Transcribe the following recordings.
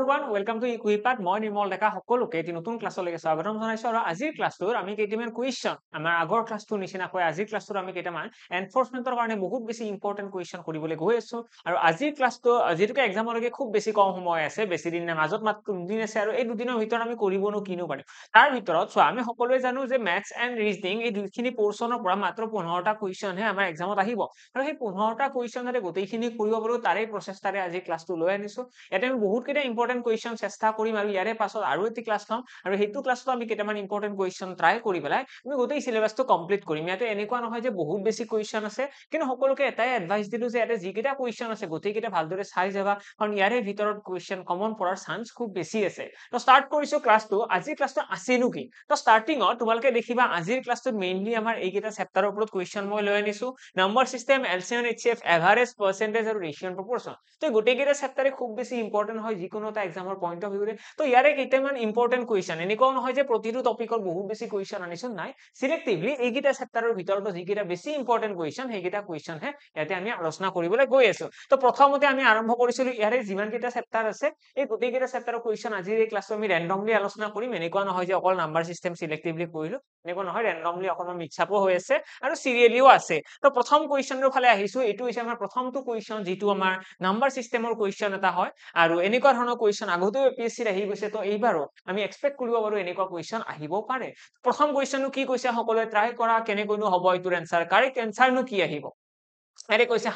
everyone, welcome to Equipat. মই নিৰ্মল ডেকা সকলোকে এটি নতুন ক্লাছলৈকে স্বাগতম জনাইছো আৰু আজিৰ ক্লাছটোৰ আমি কেইটামান কুৱেশ্যন আমাৰ আগৰ ক্লাছটোৰ নিচিনাকৈ আজিৰ ক্লাছটোৰ আমি কেইটামান এনফোৰ্সমেন্টৰ কাৰণে বহুত বেছি ইম্পৰ্টেন্ট কুৱেশ্যন কৰিবলৈ গৈ আছো আৰু আজিৰ ক্লাছটো যেতুকে এক্সামলৈকে খুব বেছি কম সময় আছে বেছি দিন নাই মাজত মাত্ৰ দুদিন আছে আৰু এই দুদিনৰ ভিতৰত আমি কৰিবনো কিনো পাৰিম তাৰ ভিতৰত চোৱা আমি সকলোৱে জানো যে ম্যাথছ এণ্ড ৰিজনিং এই দুইখিনি পোৰছনৰ পৰা মাত্ৰ 15টা কুৱেশ্যন হে আমাৰ এক্সামত আহিব আৰু সেই 15টা কুৱেশ্যন যাতে গোটেইখিনি কৰিব পাৰো তাৰে প্ৰচেষ্টাৰে আজি ক্লাছটো লৈ আনিছো ইয়াতে আমি বহুত কেইটা ইম্পৰ্টেন্ট কুৱেশ্যন চেষ্টা কৰিম আৰু ইয়াৰে পাছত আৰু এটি ক্লাছ লম আৰু হেতু ক্লাছটো আমি কেইটামান ইম্পৰ্টেন্ট কুৱেশ্যন ট্ৰাই কৰি পেলাই আমি গোটেই সিলেবাসটো কমপ্লিট কৰিম ইয়াতে এনেকুৱা নহয় যে বহুত বেছি কুৱেশ্যন আছে কিন্তু সকলোকে এটাই এডভাইস দিলো যে ইয়াতে যিকেইটা কুৱেশ্যন আছে গোটেইকেইটা ভালদৰে চাই যাবা কাৰণ ইয়াৰে ভিতৰত কুৱেশ্যন কমন পৰাৰ চান্স খুব বেছি আছে তো স্টাৰ্ট কৰিছো ক্লাছটো আজিৰ ক্লাছটো আছেনো কি তো স্টাৰ্টিংত তোমালোকে দেখিবা আজিৰ ক্লাছটোত মেইনলি আমাৰ এইকেইটা চেপ্টাৰৰ ওপৰত কুৱেশ্যন মই লৈ আনিছো number system LCM HCF average percentage আৰু ৰেশিও প্ৰপৰচন তো গোটেইকেইটা চেপ্টাৰে খুব বেছি ইম্পৰ্টেন্ট হয় যিকোনো এটা এক্সামৰ পইণ্ট অফ ভিউৰে তো ইয়াৰে কেইটামান ইম্পৰ্টেন্ট কুৱেশ্যন এনেকুৱা নহয় যে প্ৰতিটো টপিকৰ বহুত বেছি কুৱেশ্যন আনিছো নাই সিলেক্টিভলি এইকেইটা চেপ্টাৰৰ ভিতৰত যিকেইটা বেছি ইম্পৰ্টেন্ট কুৱেশ্যন সেইকেইটা কুৱেশ্যন হে ইয়াতে আমি আলোচনা কৰিবলৈ গৈ আছো তো প্ৰথমতে আমি আৰম্ভ কৰিছিলো ইয়াৰে যিমান কেইটা চেপ্টাৰ আছে এই গোটেইকেইটা চেপ্টাৰৰ কুৱেশ্যন আজিৰ এই ক্লাছটো আমি ৰেন্ডমলি আলোচনা কৰিম এনেকুৱা নহয় যে অকল নাম্বাৰ সিস্টেম সিলেক্টিভলি কৰিলো এনেকুৱা নহয় ৰেন্ডমলি অকমান মিক্স আপো হৈ আছে আৰু সিৰিয়েলিও আছে তো প্ৰথম কুৱেশ্যনৰ ফালে আহিছো এইটো হৈছে আমাৰ প্ৰথমটো কুৱেশ্যন যিটো আমাৰ নাম্বাৰ সিস্টেমৰ কুৱেশ্যন এটা হয় আৰু এনেকুৱা ধৰণৰ কুৱেশ্যন আগতেও এপিএসসিৰ আহি গৈছে তো এইবাৰো আমি এক্সপেক্ট কৰিব পাৰো এনেকুৱা কুৱেশ্যন আহিব পাৰে প্ৰথম কুৱেশ্যনটো কি কৈছে সকলোৱে ট্ৰাই কৰা কেনেকৈনো হ'ব এইটোৰ এনসাৰ কাৰেক্ট এনসাৰনো কি আহিব আৰে কৈছে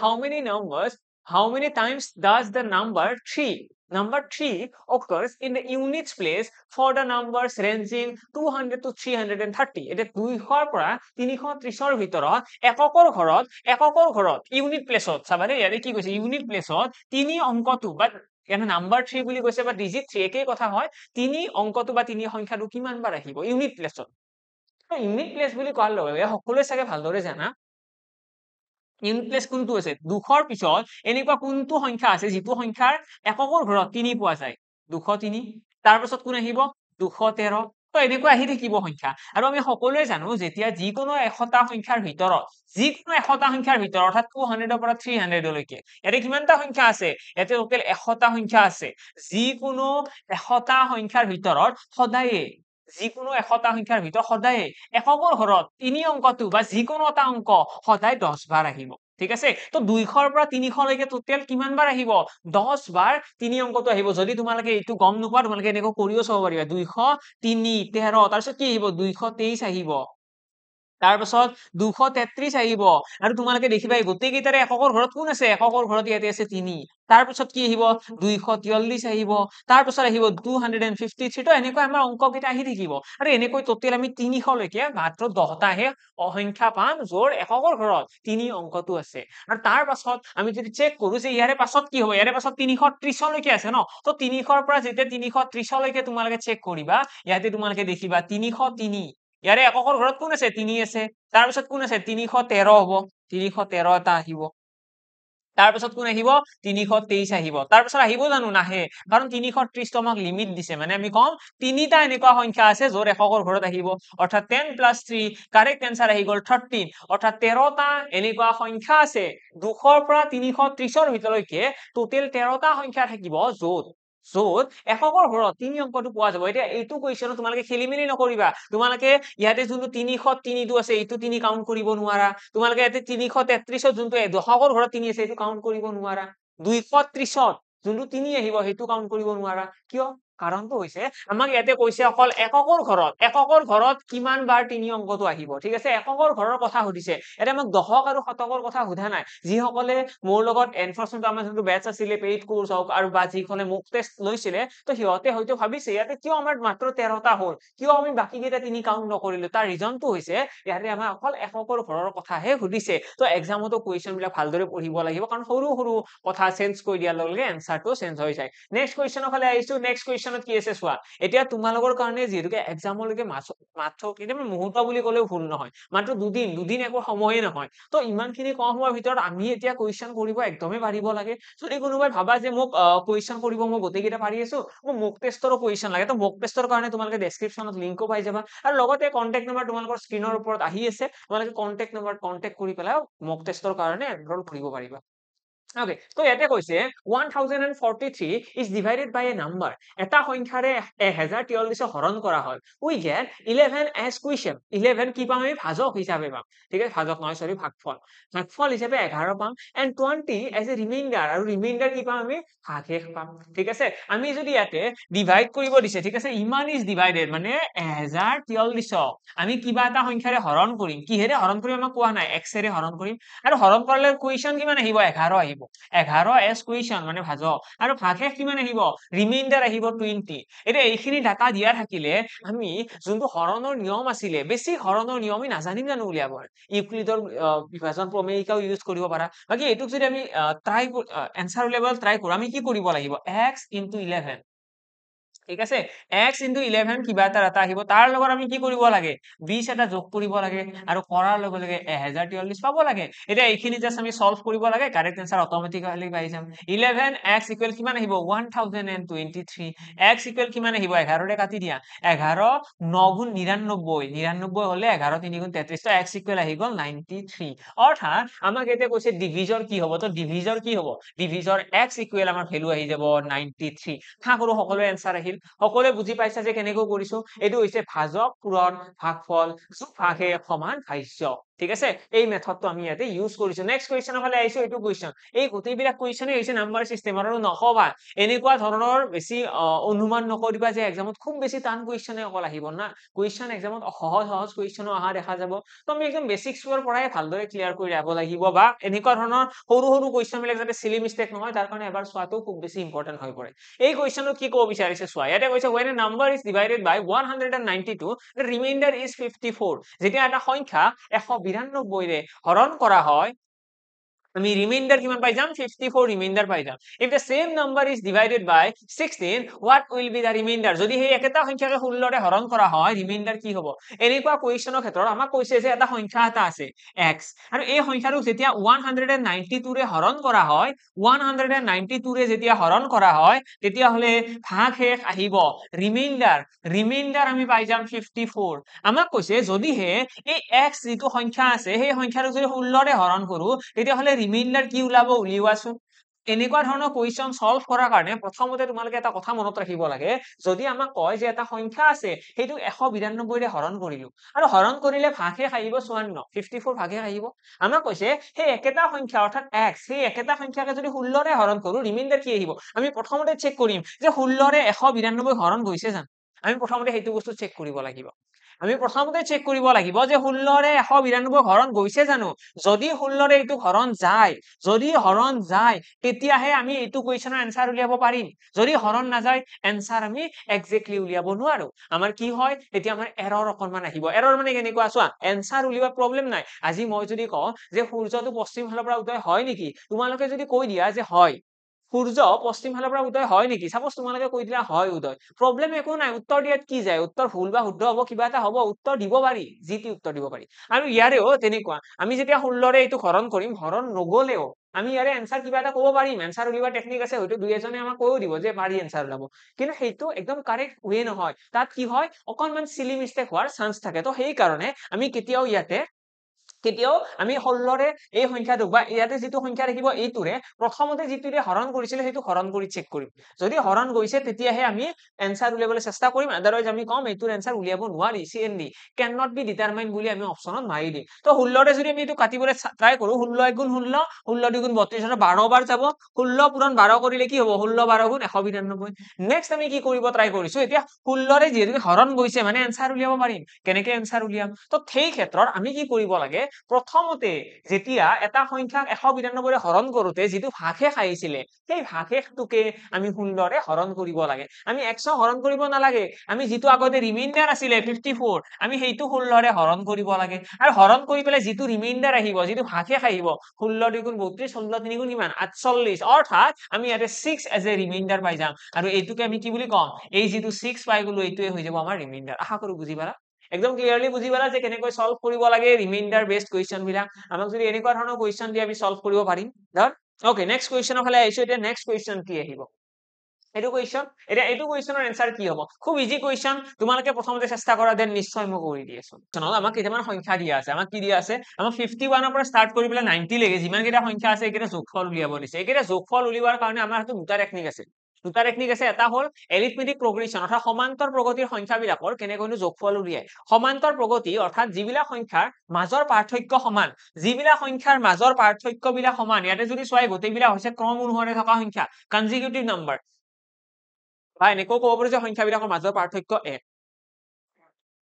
how many times does the number 3 occurs in the units place for the numbers ranging 200 to 330 এটা 200 পৰা 330 ৰ ভিতৰত এককৰ ঘৰত ইউনিট প্লেছত চাবাৰে ইয়াৰে কি কৈছে ইউনিট প্লেছত তিনি অংকটো বা এনে নাম্বাৰ 3 বুলি কৈছে বা ডিজিট 3 একেই কথা হয় তিনি অংকটো বা তিনি সংখ্যাটো কিমান বাৰ আহিব ইউনিট প্লেছত ইউনিট প্লেস বুলি কোৱাৰ লগে সকলোৱে চাগে ভালদৰে জানা ইউনিট প্লেস কোনটো আছে 200 পিছত এনেকুৱা কোনটো সংখ্যা আছে যিটো সংখ্যাৰ এককৰ ঘৰত 3 পোৱা যায় 203 তাৰ পাছত কোন আহিব 213 তো এনেকুৱা আহি থাকিব সংখ্যা আৰু আমি সকলোৱে জানো যেতিয়া যিকোনো এশটা সংখ্যাৰ ভিতৰত অৰ্থাৎ 200 ৰ পৰা 300 লৈকে ইয়াতে কিমানটা সংখ্যা আছে ইয়াতে টোটেল 100টা সংখ্যা আছে যিকোনো এশটা সংখ্যাৰ ভিতৰত সদায়ে যিকোনো এশটা সংখ্যাৰ ভিতৰত সদায়ে এককৰ ঘৰত তিনি অংকটো বা যিকোনো এটা অংক সদায় 10 বাৰ আহিব ঠিক আছে তো 200 ৰ পৰা 300 লৈকে টোটেল কিমান বাৰ আহিব 10 বাৰ তিনি অংকটো আহিব যদি তোমালোকে এইটো গম নোপোৱা তোমালোকে এনেকৈ কৰিও চাব পাৰিবা 200 3 13 তাৰ পিছত কি আহিব 223 আহিব তাৰ পাছত 233 আহিব আৰু তোমালোকে দেখিবা এই গোটেই কেইটাৰে এককৰ ঘৰত কোন আছে এককৰ ঘৰত ইয়াতে আছে 3 তাৰ পাছত কি আহিব 243 আহিব তাৰ পাছত আহিব 253 তো এনেকৈ আমাৰ অংক কেইটা আহি থাকিব আৰু এনেকৈ টোটেল আমি 300 লৈকে মাত্ৰ 10টা হে অসংখ্যা পাম যৰ এককৰ ঘৰত 3 অংকটো আছে আৰু তাৰ পাছত আমি যদি চেক কৰো যে ইয়াৰে পাছত কি হ'ব ইয়াৰে পাছত 330 লৈকে আছে ন তো 300 ৰ পৰা যেতিয়া 330 লৈকে তোমালোকে চেক কৰিবা ইয়াতে তোমালোকে দেখিবা 303 ইয়াৰে এককৰ ঘৰত কোন আছে 3 আছে তাৰ পিছত কোন আছে 313 হ'ব 313 এটা আহিব তাৰ পিছত কোন আহিব 323 আহিব তাৰ পিছত আহিব জানো নাহে কাৰণ 330 তো আমাক লিমিট দিছে মানে আমি কম তিনিটা এনেকুৱা সংখ্যা আছে যৰ এককৰ ঘৰত আহিব অৰ্থাৎ 10 + 3 কাৰেক্ট আনসাৰ আহি গল 13 অৰ্থাৎ 13টা এনেকুৱা সংখ্যা আছে 200 ৰ পৰা 330 ৰ ভিতৰলৈকে টোটেল 13টা সংখ্যা থাকিব য'ত এককৰ ঘৰত তিনি অংকটো পোৱা যাব এতিয়া এইটো কুৱেশ্যন তোমালোকে খেলিমেলি নকৰিবা তোমালোকে ইয়াতে যোনটো 303 টো আছে এইটো 3 কাউন্ট কৰিব নোৱাৰা তোমালোকে ইয়াতে 333 ত যোনটো দশকৰ ঘৰত 3 আছে এইটো কাউন্ট কৰিব নোৱাৰা 230 ত যোনটো 3 আহিব সেইটো কাউন্ট কৰিব নোৱাৰা কিয় কাৰণটো হৈছে আমাক ইয়াতে কৈছে অকল এককৰ ঘৰত কিমান বাৰ তিনি অংকটো আহিব ঠিক আছে এককৰ ঘৰৰ কথা সুধিছে এটা আমাক দশক আৰু শতকৰ কথা সোধা নাই যিসকলে মোৰ লগত এনফোৰ্সমেন্ট আমাৰ যোনটো বেটচ আছিল পেইড কোৰ্স হওক আৰু বা যিখনে মোক টেষ্ট লৈছিলে তো সিহঁতে হয়তো ভাবিছে ইয়াতে কিয় আমাৰ মাত্ৰ 13টা হ'ল কিয় আমি বাকি কেইটা তিনি কাউন্ট নকৰিলো তাৰ ৰিজনটো হৈছে ইয়াতে আমাৰ অকল এককৰ ঘৰৰ কথাহে সুধিছে তো এক্সামতো কুৱেশ্যন বিলাক ভালদৰে পঢ়িব লাগিব কাৰণ সৰু সৰু কথা চেঞ্জ কৰি দিয়াৰ লগে এনসাৰটো চেঞ্জ হৈ যায় নেক্সট কুৱেশ্যনৰ ফালে আহিছো নেক্সট কুৱেশ্যনত কি আছে চোৱা এতিয়া তোমালোকৰ কাৰণে যেহেতুকে এক্সামলৈকে মাত্ৰ কেতিয়াবা মুহূৰ্ত বুলি ক'লেও ভুল নহয় মাত্ৰ দুদিন একো সময়ে নহয় তো ইমানখিনি কম সময়ৰ ভিতৰত আমি এতিয়া কুৱেশ্যন কৰিব একদমে পাৰিব লাগে যদি কোনোবাই ভাবা যে মোক কুৱেশ্যন কৰিব মই গোটেইকেইটা পাৰি আছো মোক মক টেষ্টৰো কুৱেশ্যন লাগে তো মক টেষ্টৰ কাৰণে তোমালোকে ডেসক্ৰিপচনত লিংকো পাই যাবা আৰু লগতে কন্টেক্ট নম্বৰ তোমালোকৰ স্ক্ৰিনৰ ওপৰত আহি আছে তোমালোকে কন্টেক্ট নম্বৰত কন্টেক্ট কৰি পেলাই মক টেষ্টৰ কাৰণে এনৰোল কৰিব পাৰিবা Okay, তো ইয়াতে কৈছে 1043 is divided by a number. এটা সংখ্যাৰে 1043 হৰণ কৰা হয়। We get 11 as quotient. 11 কি পাম আমি ভাজক হিচাপে পাম। ঠিক আছে, ভাজক নহয় সৰি ভাগফল। ভাগফল হিচাপে 11 পাম and 20 as a remainder আৰু remainder কি পাম আমি ভাগশেষ পাম। ঠিক আছে, আমি যদি ইয়াতে ডিভাইড কৰিব দিছে, ঠিক আছে, ইমান is divided মানে 1043 আমি কিবা এটা সংখ্যাৰে হৰণ কৰিম। কিহেৰে হৰণ কৰিম আমাক কোৱা নাই, x এৰে হৰণ কৰিম আৰু হৰণ কৰিলে কুৱেশ্যন কিমান আহিব 11 আহিব। 11 এছ কুৱেশ্যন মানে ভাজক আৰু ভাগশেষ কিমান আহিব ৰিমাইণ্ডাৰ আহিব 20। এতিয়া এইখিনি ডাটা দিয়া থাকিলে আমি যোনটো হৰণৰ নিয়ম আছিলে, বেছিক হৰণৰ নিয়ম আমি নাজানিম জানো উলিয়াব। ইউক্লিডৰ বিভাজন প্ৰমেয়িকাও ইউজ কৰিব পাৰা। বাকী এইটোক যদি আমি ট্ৰাই এনসাৰ উলিয়াব ট্ৰাই কৰো, আমি কি কৰিব লাগিব x into 11, ঠিক আছে, x into 11 কিবা এটা ডাটা আহিব, তাৰ লগত আমি কি কৰিব লাগে 20 এটা যোগ কৰিব লাগে আৰু কৰাৰ লগে লগে 1043 পাব লাগে। এতিয়া এইখিনি জাস্ট আমি সলভ কৰিব লাগে, কাৰেক্ট আনসাৰ অটোমেটিক্যালি পাই যাম। 11x ইকুৱেল কিমান আহিব 1023, x ইকুৱেল কিমান আহিব 11 ৰে কাটি দিয়া, 11 9 গুণ 99, 99 হলে 11 3 গুণ 33, তো x ইকুৱেল আহি গল 93। অৰ্থাৎ আমাক এতিয়া কৈছে ডিভিজৰ কি হ'ব, তো ডিভিজৰ কি হ'ব, ডিভিজৰ x ইকুৱেল আমাৰ ভ্যালু আহি যাব 93। হা কৰো সকলোৰে এনসাৰ আহিল। সকলোৱে বুজি পাইছা যে কেনেকৈ কৰিছো, এইটো হৈছে ভাজক পূৰণ ভাগফল যোগ ভাগশেষ সমান ভাজ্য। ঠিক আছে, এই মেথডটো আমি ইয়াতে ইউজ কৰিছো। নেক্সট কুৱেশ্যনৰ ফালে আহিছো। এইটো কুৱেশ্যন, এই গোটেইবিলাক কুৱেশ্যনে হৈছে নাম্বাৰ চিষ্টেমৰ, আৰু নকবা এনেকুৱা ধৰণৰ বেছি অনুমান নকৰিবা যে এক্সামত খুব বেছি টান কুৱেশ্যনে অকল আহিব না। কুৱেশ্যন এক্সামত সহজ সহজ কুৱেশ্যনো অহা দেখা যাব। তো আমি একদম বেচিক্সৰ পৰাই ভালদৰে ক্লিয়াৰ কৰি যাব লাগিব, বা এনেকুৱা ধৰণৰ সৰু সৰু কুৱেশ্যন বিলাক যাতে চিলি মিষ্টেক নহয় তাৰ কাৰণে এবাৰ চোৱাটো খুব বেছি ইম্পৰ্টেন্ট হৈ পৰে। এই কুৱেশ্যনত কি ক'ব বিচাৰিছে চোৱা, ইয়াতে কৈছে when a number is divided by 192 the remainder is 54। যেতিয়া এটা সংখ্যা 192 ৰে হৰণ কৰা হয় আমি রিমাইন্ডার কিমান পাই যাম 54 রিমাইন্ডার পাই যাম। if the same number is divided by 16 what will be the remainder। যদি সেই একেটা সংখ্যাকে 16 ৰে হৰণ কৰা হয় ৰিমাইন্ডাৰ কি হ'ব। এনেকুৱা কুৱেশ্যনৰ ক্ষেত্ৰত আমাক কৈছে যে এটা সংখ্যা এটা আছে x আৰু এই সংখ্যাটোক যেতিয়া 192 ৰে হৰণ কৰা হয়, 192 ৰে যেতিয়া হৰণ কৰা হয় তেতিয়া হলে ভাগশেষ আহিব রিমাইন্ডার, রিমাইন্ডার আমি পাই যাম 54। আমাক কৈছে যদিহে এই x যিটো সংখ্যা আছে সেই সংখ্যাটোক যদি 16 ৰে হৰণ কৰো তেতিয়া হলে ৰিমাইন্ডাৰ কি ওলাব উলিওৱাচোন। এনেকুৱা ধৰণৰ কুৱেশ্যন সলভ কৰাৰ কাৰণে প্ৰথমতে তোমালোকে এটা কথা মনত ৰাখিব লাগে, যদি আমাক কয় যে এটা সংখ্যা আছে সেইটো 192 ৰে হৰণ কৰিলো আৰু হৰণ কৰিলে ভাগশেষ আহিব 54, 54 ভাগশেষ আহিব। আমাক কৈছে সেই একেটা সংখ্যা অৰ্থাৎ x, সেই একেটা সংখ্যাকে যদি 16 ৰে হৰণ কৰো ৰিমাইন্ডাৰ কি আহিব। আমি প্ৰথমতে চেক কৰিম যে 16 ৰে 192 হৰণ গৈছে জানো, আমি প্ৰথমতে সেইটো বস্তু চেক কৰিব লাগিব। আমি প্ৰথমতে চেক কৰিব লাগিব যে 16 ৰে 192 হৰণ গৈছে জানো। যদি 16 ৰে এইটো হৰণ যায়, যদি হৰণ যায় তেতিয়াহে আমি এইটো কুৱেশ্যনৰ এনসাৰ উলিয়াব পাৰিম। যদি হৰণ নাযায় এনসাৰ আমি এক্সেক্টলি উলিয়াব নোৱাৰো। আমাৰ কি হয় তেতিয়া আমাৰ এৰৰ অকনমান আহিব। এৰৰ মানে কেনেকুৱা চোৱা, এনসাৰ উলিওৱা প্ৰবলেম নাই। আজি মই যদি কওঁ যে সূৰ্যটো পশ্চিম ফালৰ পৰা উদয় হয় নেকি, তোমালোকে যদি কৈ দিয়া যে হয় সূৰ্য পশ্চিম ফালৰ পৰা উদয় হয় নেকি, সাপোজ তোমালোকে কৈ দিলা হয় উদয়, প্ৰবলেম একো নাই। উত্তৰ দিয়াত কি যায়, উত্তৰ ভুল বা শুদ্ধ হ'ব কিবা এটা হ'ব, উত্তৰ দিব পাৰি, যি টি উত্তৰ দিব পাৰি। আৰু ইয়াৰেও তেনেকুৱা, আমি যেতিয়া 16 ৰে এইটো হৰণ কৰিম, হৰণ নগলেও আমি ইয়াৰে এনসাৰ কিবা এটা ক'ব পাৰিম। এনসাৰ উলিওৱা টেকনিক আছে, হয়তো দুই এজনে আমাক কৈও দিব যে পাৰি এনসাৰ ওলাব, কিন্তু সেইটো একদম কাৰেক্ট ৱে নহয়। তাত কি হয় অকনমান চিলি মিষ্টেক হোৱাৰ চান্স থাকে। তো সেই কাৰণে আমি কেতিয়াও আমি 16 ৰে এই সংখ্যাটোক বা ইয়াতে যিটো সংখ্যা দেখিব এইটোৰে প্ৰথমতে যিটোৰে হৰণ কৰিছিলে সেইটো হৰণ কৰি চেক কৰিম। যদি হৰণ গৈছে তেতিয়াহে আমি এনসাৰ উলিয়াবলৈ চেষ্টা কৰিম, আদাৰৱাইজ আমি কম এইটোৰ এনসাৰ উলিয়াব নোৱাৰি, CND cannot be determined বুলি আমি অপচনত মাৰি দিম। তো 16 ৰে যদি আমি এইটো কাটিবলৈ ট্ৰাই কৰো, 16 1 গুণ 16, 16 2 গুণ 32, 12 বাৰ যাব, 16 পূৰণ 12 কৰিলে কি হ'ব 16 12 গুণ 192। নেক্সট আমি কি কৰিব ট্ৰাই কৰিছো, এতিয়া 16 ৰে যিহেতু হৰণ গৈছে মানে এনসাৰ উলিয়াব পাৰিম। কেনেকে এনসাৰ উলিয়াম, তো সেই ক্ষেত্ৰত আমি কি কৰিব লাগে, প্ৰথমতে যেতিয়া এটা সংখ্যাক 192 ৰে হৰণ কৰোতে যিটো ভাগশেষ আহিছিলে সেই ভাগশেষটোকে আমি 16 ৰে হৰণ কৰিব লাগে। আমি x হৰণ কৰিব নালাগে, আমি যিটো আগতে ৰিমাইন্ডাৰ আছিলে 54 আমি সেইটো 16 ৰে হৰণ কৰিব লাগে। আৰু হৰণ কৰি পেলাই যিটো ৰিমাইন্ডাৰ আহিব, যিটো ভাগশেষ আহিব 16 2 গুণ 32, 16 3 গুণ কিমান 48, অৰ্থাৎ আমি ইয়াতে 6 এজ এ ৰিমাইন্ডাৰ পাই যাম। আৰু এইটোকে আমি কি বুলি কম, এই যিটো 6 পাই গলো এইটোৱে হৈ যাব আমাৰ ৰিমাইন্ডাৰ। আশা কৰো বুজি পালা, একদম ক্লিয়াৰলি বুজি পালা যে কেনেকৈ সলভ কৰিব লাগে ৰিমাইন্ডাৰ বেসড কুৱেশ্যন বিলাক। আমাক যদি এনেকুৱা ধৰণৰ কুৱেশ্যন দিয়ে আমি সলভ কৰিব পাৰিম। ওকে, নেক্সট কুৱেশ্যনৰ ফালে আহিছো। এতিয়া নেক্সট কুৱেশ্যন কি আহিব, এইটো কুৱেশ্যন এতিয়া এইটো কুৱেশ্যনৰ এনসাৰ কি হ'ব খুব ইজি কুৱেশ্যন তোমালোকে প্ৰথমতে চেষ্টা কৰা দেন নিশ্চয় মই কৰি দি আছো চনত আমাক কেইটামান সংখ্যা দিয়া আছে আমাক কি দিয়া আছে আমাক 51 ৰ পৰা ষ্টাৰ্ট কৰি পেলাই 90 লৈকে যিমান কেইটা সংখ্যা আছে এইকেইটা যোগফল উলিয়াব দিছে এইকেইটা যোগফল উলিওৱাৰ কাৰণে আমাৰ হাতত দুটা টেকনিক আছে এটা হ'ল এৰিথমেটিক প্ৰগ্ৰেছন অৰ্থাৎ সমান্তৰ প্ৰগতিৰ সংখ্যাবিলাকৰ কেনেকৈ যোগফল উলিয়ায় সমান্তৰ প্ৰগতি অৰ্থাৎ যিবিলাক সংখ্যাৰ মাজৰ পাৰ্থক্য সমান যিবিলাক সংখ্যাৰ মাজৰ পাৰ্থক্যবিলাক সমান ইয়াতে যদি চোৱা গোটেইবিলাক হৈছে ক্ৰম অনুসাৰে থকা সংখ্যা কনজিকিউটিভ নাম্বাৰ বা এনেকৈ ক'ব পাৰো যে সংখ্যাবিলাকৰ মাজৰ পাৰ্থক্য 1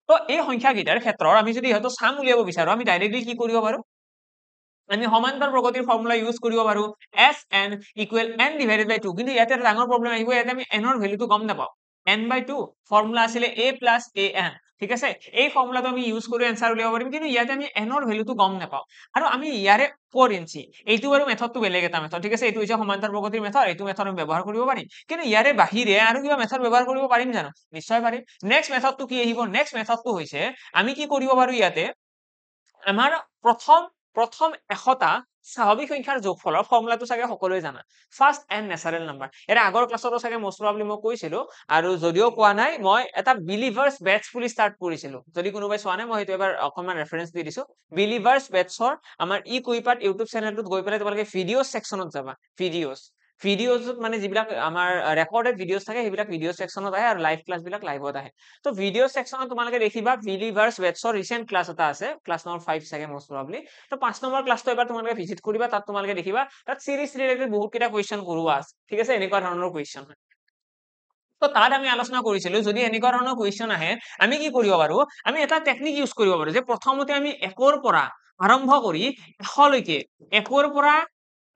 তো এই সংখ্যাকেইটাৰ ক্ষেত্ৰত আমি যদি ইহঁতৰ সাম উলিয়াব বিচাৰো আমি ডাইৰেক্টলি কি কৰিব পাৰো আমি সমান্তৰ প্ৰগতিৰ ফৰ্মুলা ইউজ কৰিব পাৰো Sn equal n divided by 2 কিন্তু ইয়াতে এটা ডাঙৰ প্ৰবলেম আহিব ইয়াতে আমি n ৰ ভ্যালুটো গম নাপাওঁ n/2 ফৰ্মুলা আছিলে a + an ঠিক আছে এই ফৰ্মুলাটো আমি ইউজ কৰি এনসাৰ উলিয়াব পাৰিম কিন্তু ইয়াতে আমি n ৰ ভ্যালুটো গম নাপাওঁ আৰু আমি ইয়াৰে পঢ়িনছি এইটো বাৰু মেথডটো বেলেগ এটা মেথড ঠিক আছে এইটো হৈছে সমান্তৰ প্ৰগতিৰ মেথড এইটো মেথড আমি ব্যৱহাৰ কৰিব পাৰিম কিন্তু ইয়াৰে বাহিৰে আৰু কিবা মেথড ব্যৱহাৰ কৰিব পাৰিম জানো নিশ্চয় পাৰিম নেক্সট মেথডটো কি আহিব নেক্সট মেথডটো হৈছে আমি কি কৰিব পাৰো ইয়াতে আমাৰ প্ৰথম 100টা স্বাভাৱিক সংখ্যাৰ যোগফলৰ ফৰ্মুলাটো চাগে সকলোৱে জানা ফাৰ্স্ট এন্ড নেচাৰেল নাম্বাৰ এটা আগৰ ক্লাছতো চাগে মোস্ট প্ৰবাবলি মই কৈছিলো আৰু যদিও কোৱা নাই মই এটা বিলিভাৰ্স বেটছ বুলি ষ্টাৰ্ট কৰিছিলো যদি কোনোবাই চোৱা নাই মই সেইটো এবাৰ অকমান ৰেফাৰেন্স দি দিছো বিলিভাৰ্স বেটছৰ আমাৰ ই কুইপাৰ্ট ইউটিউব চেনেলটোত গৈ পেলাই তোমালোকে ভিডিঅ সেকশনত যাবা ভিডিঅ'জত মানে যিবিলাক আমাৰ ৰেকৰ্ডেড ভিডিঅ'জ থাকে সেইবিলাক ভিডিঅ সেকশনত আহে আৰু লাইভ ক্লাছ বিলাক লাইভত আহে তো ভিডিঅ সেকশনত তোমালোকে দেখিবা বিলিভাৰ্স বেটছৰ ৰিসেন্ট ক্লাছ এটা আছে ক্লাছ নম্বৰ 5 চাগে মোস্ট প্ৰবাবলি তো 5 নম্বৰ ক্লাছটো এবাৰ তোমালোকে ভিজিট কৰিবা তাত তোমালোকে দেখিবা তাত সিৰিজ ৰিলেটেড বহুত কেইটা কোৱেশ্চন কৰোৱা আছে ঠিক আছে এনেকুৱা ধৰণৰ কোৱেশ্চন তো তাত আমি আলোচনা কৰিছিলো যদি এনেকুৱা ধৰণৰ কোৱেশ্চন আহে আমি কি কৰিব পাৰো আমি এটা টেকনিক ইউজ কৰিব পাৰো যে প্ৰথমতে আমি 1 ৰ পৰা আৰম্ভ কৰি 100 লৈকে 1 ৰ পৰা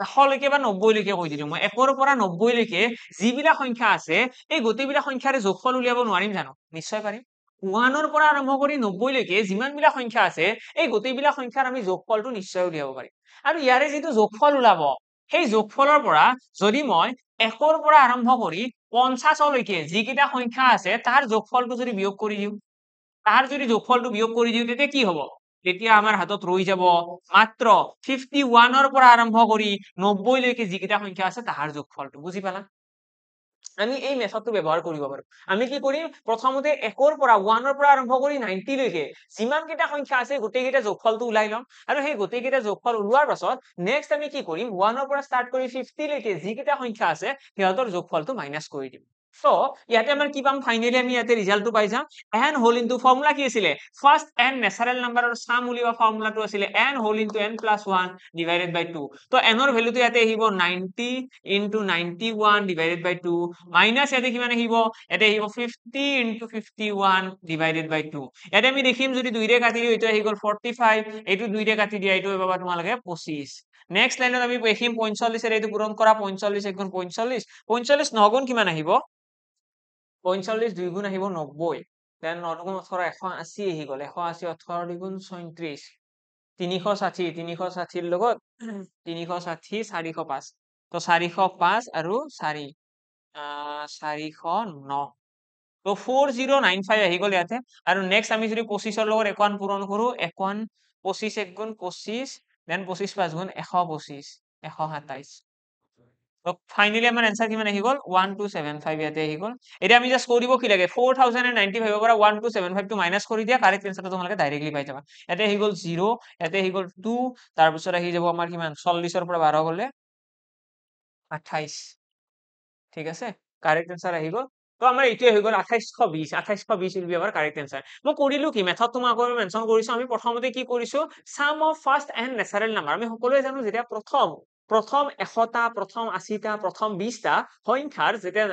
100 লৈকে বা 90 লৈকে কৈ দিলো মই 1 ৰ পৰা 90 লৈকে যিবিলাক সংখ্যা আছে এই গোটেইবিলাক সংখ্যাৰে যোগফল উলিয়াব নোৱাৰিম জানো নিশ্চয় পাৰিম 1 ৰ পৰা আৰম্ভ কৰি 90 লৈকে যিমান বিলাক সংখ্যা আছে এই গোটেইবিলাক সংখ্যাৰ আমি যোগফলটো নিশ্চয় উলিয়াব পাৰিম আৰু ইয়াৰে যিটো যোগফল ওলাব সেই যোগফলৰ পৰা যদি মই 1 ৰ পৰা আৰম্ভ কৰি 50 লৈকে যিকেইটা সংখ্যা আছে তাৰ যোগফলটো যদি বিয়োগ কৰি দিও তাৰ যদি যোগফলটো বিয়োগ কৰি দিও তেতিয়া কি হ'ব তেতিয়া আমাৰ হাতত ৰৈ যাব মাত্ৰ 51 ৰ পৰা আৰম্ভ কৰি 90 লৈকে যিকেইটা সংখ্যা আছে তাহাৰ যোগফলটো বুজি পালা আমি এই মেথডটো ব্যৱহাৰ কৰিব পাৰো আমি কি কৰিম প্ৰথমতে 1 ৰ পৰা 1 ৰ পৰা আৰম্ভ কৰি 90 লৈকে যিমান কেইটা সংখ্যা আছে গোটেই কেইটা যোগফলটো উলাই লম আৰু সেই গোটেই কেইটা যোগফল উলোৱাৰ পাছত নেক্সট আমি কি কৰিম 1 ৰ পৰা ষ্টাৰ্ট কৰি 50 লৈকে যিকেইটা সংখ্যা আছে সিহঁতৰ যোগফলটো মাইনাস কৰি দিম সো ইয়াতে আমাৰ কি পাম ফাইনালি আমি ইয়াতে ৰিজাল্টটো পাই যাম n হোল ইনটু ফৰ্মুলা কি আছিল ফাৰ্স্ট n নেচাৰেল নাম্বাৰৰ সাম উলিওৱা ফৰ্মুলাটো আছিল n whole into n + 1 divided by 2 তো n ৰ ভ্যালুটো ইয়াতে আহিব 90 ইনটু 91 ডিভাইডেড বাই 2 মাইনাস ইয়াতে কিমান আহিব ইয়াতে আহিব 50 ইনটু 51 ডিভাইডেড বাই 2 ইয়াতে আমি দেখিম যদি 2 ৰে কাটি দিও এটা আহি গল 45 এইটো 2 ৰে কাটি দিয়া এইটো পাবা তোমালোকে 25 নেক্সট লাইনত আমি দেখিম 45 এর এইটো পূৰণ কৰা 45 1 গুণ 45 45 9 গুণ কিমান আহিব 45 2 গুণ আহিব 90 দেন 9 গুণ 18 180 আহি গল 180 18 2 গুণ 37 360 360 ৰ লগত 360 405 তো 405 আৰু 4 409 তো 4095 আহি গল ইয়াতে আৰু নেক্সট আমি যদি 25 ৰ লগত 51 পূৰণ কৰো 51 25 1 গুণ 25 দেন 25 5 গুণ 125 127 তো ফাইনালি আমাৰ आंसर কিমান আহি গল 1275 ইয়াতে আহি গল এটা আমি জাস্ট কৰিব কি লাগে 4095 ৰ পৰা 1275 টো মাইনাস কৰি দিয়া কাৰেক্ট आंसरটো তোমালোকে ডাইৰেক্টলি পাই যাবা ইয়াতে আহি গল 0 ইয়াতে আহি গল 2 তাৰ পিছত আহি যাব আমাৰ কিমান 40 ৰ পৰা 12 গলে 28 ঠিক আছে কাৰেক্ট आंसर আহি গল তো আমাৰ এইটোৱে হৈ গল 2820 will be our correct answer মই কৰিলো কি মেথড তোমাক আকৌ মেনশন কৰিছো আমি প্ৰথমতে কি কৰিছো sum of first and natural number আমি সকলোৱে জানো যেতিয়া প্ৰথম 100টা প্ৰথম 80টা প্ৰথম 20টা সংখ্যাৰ যেতিয়া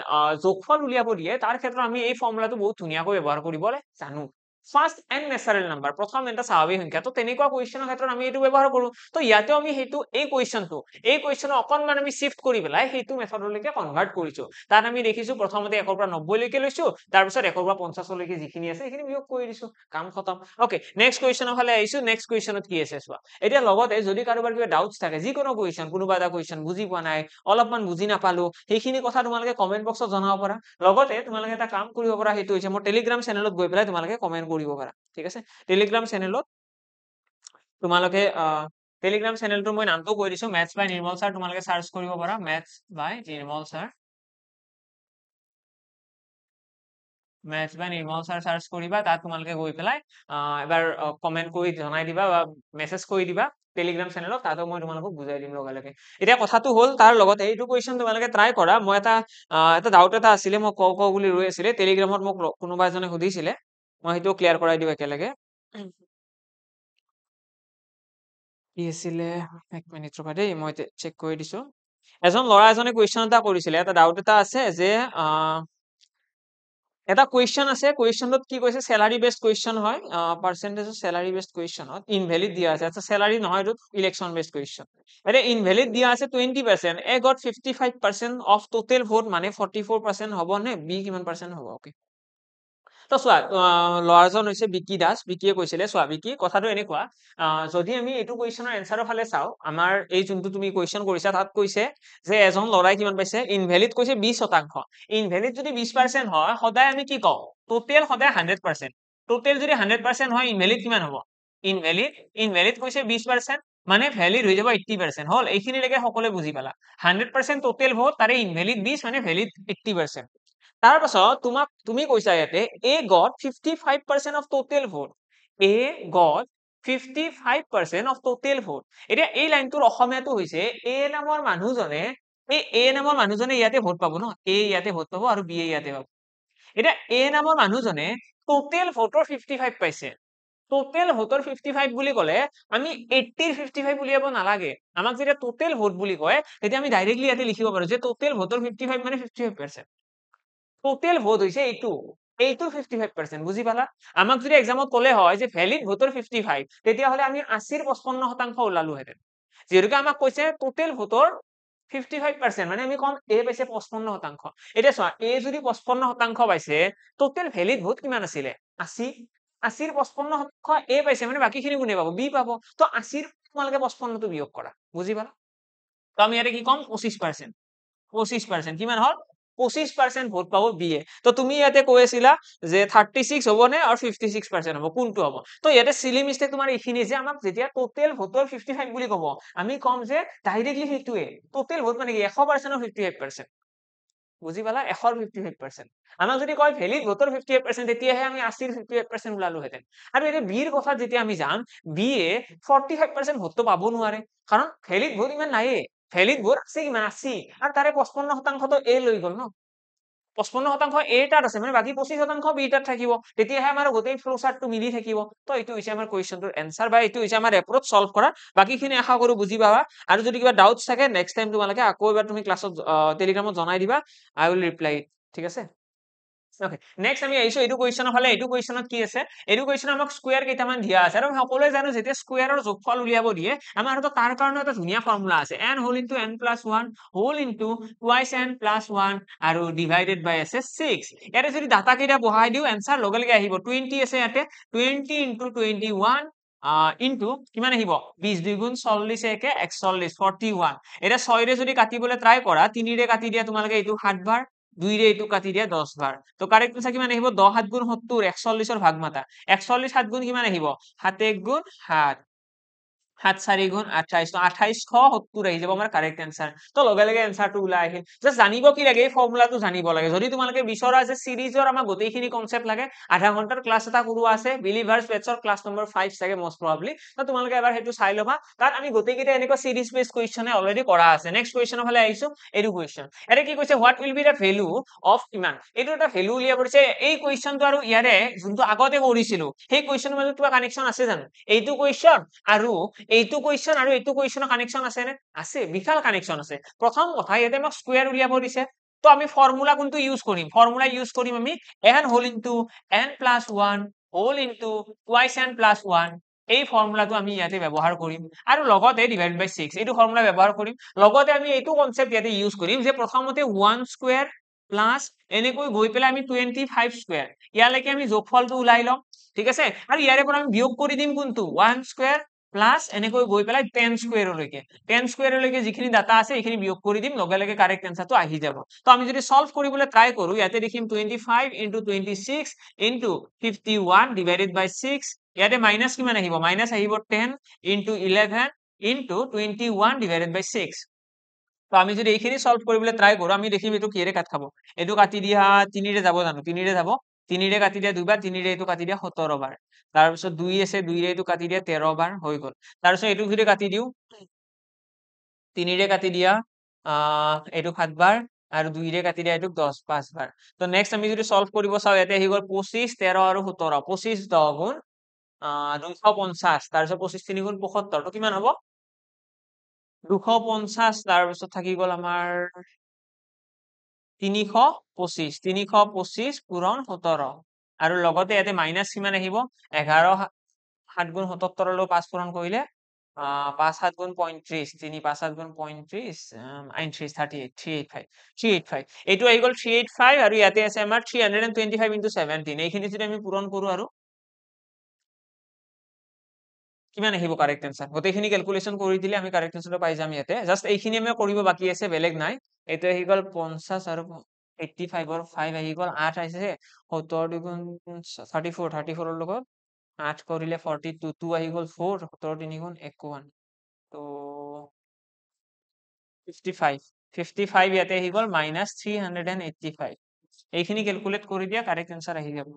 যোগফল উলিয়াব দিয়ে তাৰ ক্ষেত্ৰত আমি এই ফৰ্মুলাটো বহুত ধুনীয়াকৈ ব্যৱহাৰ কৰিবলৈ জানো ফাৰ্স্ট এন্ড নেচাৰেল নাম্বাৰ প্ৰথম এটা স্বাভাৱিক সংখ্যা তো তেনেকুৱা কোৱেশ্চনৰ ক্ষেত্ৰত আমি এইটো ব্যৱহাৰ কৰো তো ইয়াতেও আমি সেইটো এই কোৱেশ্চনৰ অকনমান আমি শিফট কৰি পেলাই সেইটো মেথডলৈকে কনভাৰ্ট কৰিছো তাত আমি দেখিছো প্ৰথমতে 1 ৰ পৰা 90 লৈকে লৈছো তাৰ পিছত 1 ৰ পৰা 50 লৈকে যিখিনি আছে সেইখিনি বিয়োগ কৰি দিছো কাম খতম ওকে নেক্সট কোৱেশ্চনৰ ফালে আহিছো নেক্সট কোৱেশ্চনত কি আছে চোৱা এতিয়া লগতে যদি কাৰোবাৰ কিবা ডাউটস থাকে যিকোনো কোৱেশ্চন কোনোবা এটা কোৱেশ্চন বুজি পোৱা নাই অলপমান বুজি নাপালো সেইখিনি কথা তোমালোকে কমেন্ট বক্সত জনাব পাৰা লগতে তোমালোকে এটা কাম কৰিব পাৰা সেইটো হৈছে মোৰ টেলিগ্ৰাম চেনেলত গৈ পেলাই তোমালোকে কমেন্ট কৰিব পাৰা ঠিক আছে টেলিগ্ৰাম চেনেলত তোমালোকে টেলিগ্ৰাম চেনেলটো মই নামটো কৈ দিছো মেথছ বাই নিৰ্মল ছাৰ তোমালোকে সাৰ্চ কৰিব পাৰা মেথছ বাই নিৰ্মল ছাৰ মেথছ বাই নিৰ্মল ছাৰ চাৰ্চ কৰিবা, তাত তোমালোকে গৈ পেলাই এবাৰ কমেন্ট কৰি জনাই দিবা বা মেছেজ কৰি দিবা টেলিগ্ৰাম চেনেলত, তাতো মই তোমালোকক বুজাই দিম লগে লগে। এতিয়া কথাটো হ'ল তাৰ লগতে এইটো কুৱেশ্যন তোমালোকে ট্ৰাই কৰা। মই এটা ডাউট এটা আছিলে, মই কওঁ বুলি ৰৈ আছিলে, টেলিগ্ৰামত মোক কোনোবা এজনে সুধিছিলে, মই সেইটো ক্লিয়াৰ কৰাই দিওঁ একেলগে। কি আছিলে, এক মিনিট ৰবা দেই, মই চেক কৰি দিছো। এজন ল'ৰা এজনে কুৱেশ্যন এটা কৰিছিলে, এটা ডাউট এটা আছে যে এটা কুৱেশ্যন আছে, কুৱেশ্যনটোত কি কৈছে, চেলাৰী বেছড কুৱেশ্যন হয়, পাৰ্চেন্টেজ চেলাৰী বেছড কুৱেশ্যনত ইনভেলিড দিয়া আছে। আচ্ছা, চেলাৰী নহয়, এইটো ইলেকশ্যন বেছড কুৱেশ্যন। এতিয়া ইনভেলিড দিয়া আছে 20%, এ গট 55% অফ টোটেল ভোট, মানে 44% হ'ব নে বি কিমান পাৰ্চেন্ট হ'ব? ওকে, তো চোৱা, ল'ৰাজন হৈছে বিকি দাস। বিকিয়ে কৈছিলে, চোৱা বিকি, কথাটো এনেকুৱা, যদি আমি এইটো কুৱেশ্যনৰ এনচাৰৰ ফালে চাওঁ, আমাৰ এই যোনটো তুমি কুৱেশ্যন কৰিছা তাত কৈছে যে এজন ল'ৰাই কিমান পাইছে, ইনভেলিড কৈছে 20%। ইনভেলিড যদি 20% হয়, সদায় আমি কি কওঁ, টোটেল সদায় 100%। টোটেল যদি 100% হয়, ইনভেলিড কিমান হ'ব? ইনভেলিড কৈছে 20%, মানে ভেলিড হৈ যাব 80%। হ'ল, এইখিনিলৈকে সকলোৱে বুজি পালা। 100% টোটেল ভোট, তাৰে ইনভেলিড 20, মানে ভেলিড 80%। তাৰ পাছত তুমি কৈছা ইয়াতে A got 55% of total vote. A got 55% of total vote. এতিয়া এই লাইনটোৰ অসমীয়াটো হৈছে এ নামৰ মানুহজনে, এই এ নামৰ মানুহজনে ইয়াতে ভোট পাব ন, এ ইয়াতে ভোট পাব আৰু বি এ ইয়াতে পাব। এতিয়া এ নামৰ মানুহজনে টোটেল ভোটৰ 55 পাইছে। টোটেল ভোটৰ 55 বুলি ক'লে আমি 80ৰ 55 উলিয়াব নালাগে। আমাক যেতিয়া টোটেল ভোট বুলি কয়, তেতিয়া আমি ডাইৰেক্টলি ইয়াতে লিখিব পাৰো যে টোটেল ভোটৰ 55 মানে 55%। টোটেল ভোট হৈছে এইটোৰ 55%, বুজি পালা? আমাক যদি এক্সামত ক'লে হয় যে ভেলিড ভোটৰ 55, তেতিয়াহ'লে আমি 80ৰ 55% ওলালোহেঁতেন। যিহেতুকে আমাক কৈছে টোটেল ভোটৰ 55%, মানে আমি কম এ পাইছে 55%। এতিয়া চোৱা, এ যদি 55% পাইছে, টোটেল ভেলিড ভোট কিমান আছিলে? 80। 80ৰ 55% এ পাইছে, মানে বাকীখিনি কোনে পাব? বি পাব। তো 80ৰ তোমালোকে 55টো বিয়োগ কৰা, বুজি পালা? তো আমি ইয়াতে কি কম, 25%। 25%, কিমান হ'ল? 25% ভোট পাব বি এ। তো তুমি ইয়াতে কৈ আছিলা যে 36 হ'ব নে আৰু 56% হ'ব, কোনটো হ'ব? তো ইয়াতে চিলি মিষ্টেক তোমাৰ এইখিনি যে আমাক যেতিয়া টোটেল ভোটৰ 55 বুলি ক'ব, আমি কম যে ডাইৰেক্টলি সেইটোৱে টোটেল ভোট মানে কি 100%ৰ 55%, বুজি পালা? 100ৰ 55%। আমাক যদি কয় ভেলিড ভোটৰ 58%, তেতিয়াহে আমি 80ৰ 58% ওলালোহেঁতেন। আৰু এতিয়া বিৰ কথাত যেতিয়া আমি যাম, বি এ 45% ভোটটো পাব নোৱাৰে, কাৰণ ভেলিড ভোট ইমান নাইয়ে। ভেলিড ভোট আছে কিমান? 80, আৰু তাৰে 55%তো এ লৈ গ'ল ন। 55% এ তাত আছে, মানে বাকী 25% বি তাত থাকিব, তেতিয়াহে আমাৰ গোটেই ফ্লো চাৰ্টটো মিলি থাকিব। তো এইটো হৈছে আমাৰ কুৱেশ্যনটোৰ এনচাৰ, বা এইটো হৈছে আমাৰ এপ্ৰ'চ চলভ কৰা। বাকীখিনি আশা কৰো বুজি পাবা। আৰু যদি কিবা ডাউটছ থাকে, নেক্সট টাইম তোমালোকে আকৌ এবাৰ তুমি ক্লাছত টেলিগ্ৰামত জনাই দিবা, আই উইল ৰিপ্লাই ইট, ঠিক আছে? Okay, next আমি আহিছো এইটো কুৱেশ্যনৰ ফালে। এইটো কুৱেশ্যনত কি আছে, এইটো কুৱেশ্যনত আমাক স্কুৱেৰ কেইটামান দিয়া আছে, আৰু আমি সকলোৱে জানো যেতিয়া স্কুৱেৰৰ যোগফল উলিয়াব দিয়ে, আমাৰ হাতত তাৰ কাৰণে এটা ধুনীয়া ফৰ্মুলা আছে, n whole into n plus 1 whole into twice n plus 1 আৰু ডিভাইডেড বাই আছে 6। ইয়াতে যদি ডাটা কেইটা বহাই দিও, এনসাৰ লগে লগে আহিব। 20 আছে ইয়াতে, 20 ইনটু 21 ইনটু কিমান আহিব, 20 2 গুণ 40 একে 41, 41। এটা 6 ৰে যদি কাটিবলৈ ট্ৰাই কৰা, 3 ৰে কাটি দিয়া তোমালোকে এইটো 7 বাৰ, 2 ৰে এইটো কাটি দিয়া 10 বাৰ। তো কাৰেক্ট আনসাৰ কিমান আহিব, 10 7 গুণ 70, 41ৰ ভাগ মাতা। 41 7 গুণ কিমান আহিব, 7 1 গুণ 7, 7 4 গুণ 28, তো 2870 আহি যাব আমাৰ কাৰেক্ট এনসাৰ। তো লগে লগে এনসাৰটো ওলাই আহিল। জাস্ট জানিব কি লাগে, এই ফৰ্মুলাটো জানিব লাগে। যদি তোমালোকে বিচৰা যে সিৰিজৰ আমাৰ গোটেইখিনি কনসেপ্ট লাগে, আধা ঘন্টাৰ ক্লাছ এটা কৰোৱা আছে, বিলিভাৰ্ছ বেটছৰ ক্লাছ নম্বৰ 5 চাগে মষ্ট প্ৰবাবলি, তো তোমালোকে এবাৰ সেইটো চাই ল'বা। তাত আমি গোটেইকেইটা এনেকুৱা সিৰিজ বেস কুৱেশ্যনে অলৰেডি কৰা আছে। নেক্সট কুৱেশ্যনৰ ফালে আহিছো, এইটো কুৱেশ্যন। এটা কি কৈছে, what will be the value of কিমান, এইটো এটা ভেলু উলিয়াব দিছে। এই কুৱেশ্যনটো আৰু ইয়াৰে যোনটো আগতে কৰিছিলো, সেই কুৱেশ্যনৰ মাজত কিবা কানেকশ্যন আছে জানো? এইটো কুৱেশ্যন আৰু এইটো কুৱেশ্যন আৰু এইটো কুৱেশ্যনৰ কানেকশ্যন আছে নে? আছে, বিশাল কানেকশ্যন আছে। প্ৰথম কথা, ইয়াতে আমাক স্কুৱেৰ উলিয়াব দিছে, তো আমি ফৰ্মুলা কোনটো ইউজ কৰিম? ফৰ্মুলা ইউজ কৰিম আমি n whole into n plus 1 whole into twice n plus 1। এই ফৰ্মুলাটো আমি ইয়াতে ব্যৱহাৰ কৰিম, আৰু লগতে ডিভাইড বাই 6 এইটো ফৰ্মুলা ব্যৱহাৰ কৰিম। লগতে আমি এইটো কনসেপ্ট ইয়াতে ইউজ কৰিম যে প্ৰথমতে 1 স্কুৱেৰ প্লাছ এনেকৈ গৈ পেলাই আমি 25 স্কুৱেৰ, ইয়ালৈকে আমি যোগফলটো ওলাই ল'ম, ঠিক আছে? আৰু ইয়াৰে পৰা আমি বিয়োগ কৰি দিম কোনটো, 1 স্কুৱেৰ প্লাছ এনেকৈ গৈ পেলাই 10 স্কুৱেৰলৈকে। 10 স্কুৱেৰলৈকে যিখিনি ডাটা আছে এইখিনি বিয়োগ কৰি দিম, লগে লগে কাৰেক্ট এনসাৰটো আহি যাব। তো আমি যদি সলভ কৰিবলৈ ট্ৰাই কৰো, ইয়াতে দেখিম 25 ইনটু 26 ইনটু 51 ডিভাইডেড বাই 6। ইয়াতে মাইনাস কিমান আহিব, মাইনাস আহিব 10 ইনটু 11 ইনটু 21 ডিভাইডেড বাই 6। তো আমি যদি এইখিনি সলভ কৰিবলৈ ট্ৰাই কৰো, আমি দেখিম এইটো কিহেৰে কাট খাব। এইটো কাটি দিয়া 3 ৰে যাব জানো, 3 ৰে যাব। 3ৰে কাটি দিয়া 2 বাৰ 3ৰে এইটো কাটি দিয়া 17 বাৰ তাৰপিছত 2 আছে 2ৰে এইটো কাটি দিয়া 13 বাৰ হৈ গ'ল তাৰপিছত এইটো যদি কাটি দিও 3ৰে কাটি দিয়া এইটো 7 বাৰ আৰু 2ৰে কাটি দিয়া এইটো 5 বাৰ তো নেক্সট আমি যদি সলভ কৰিব চাও ইয়াতে আহি গ'ল 25 13 আৰু 17 25 10 গুণ 250 তাৰপিছত 25 3 গুণ 75 তো কিমান হ'ব 250 তাৰপিছত থাকি গ'ল আমাৰ 325 পূৰণ 17 আৰু লগতে ইয়াতে মাইনাস কিমান আহিব 11 7 গুণ 77 লৈ 5 পূৰণ কৰিলে 5 7 গুণ 35 3 5 7 গুণ 35 39 38 385 এইটো আহি গ'ল 385 আৰু ইয়াতে আছে আমাৰ 325 into 17 এইখিনি যদি আমি পূৰণ কৰো আৰু কিমান আহিব কাৰেক্ট आंसर গোটেইখিনি ক্যালকুলেশন কৰি দিলে আমি কাৰেক্ট आंसर পাই যাম ইয়াতে জাস্ট এইখিনি আমি কৰিব বাকি আছে বেলেগ নাই এইটো আহি গ'ল 50 আৰু 85 ৰ 5 আহি গ'ল 8 আহিছে 70 দুগুণ 34 ৰ লগত 8 কৰিলে 42 2 আহি গ'ল 4 70 3 গুণ 51 তো 55 ইয়াতে আহি গ'ল -385 এইখিনি ক্যালকুলেট কৰি দিয়া কাৰেক্ট आंसर আহি যাব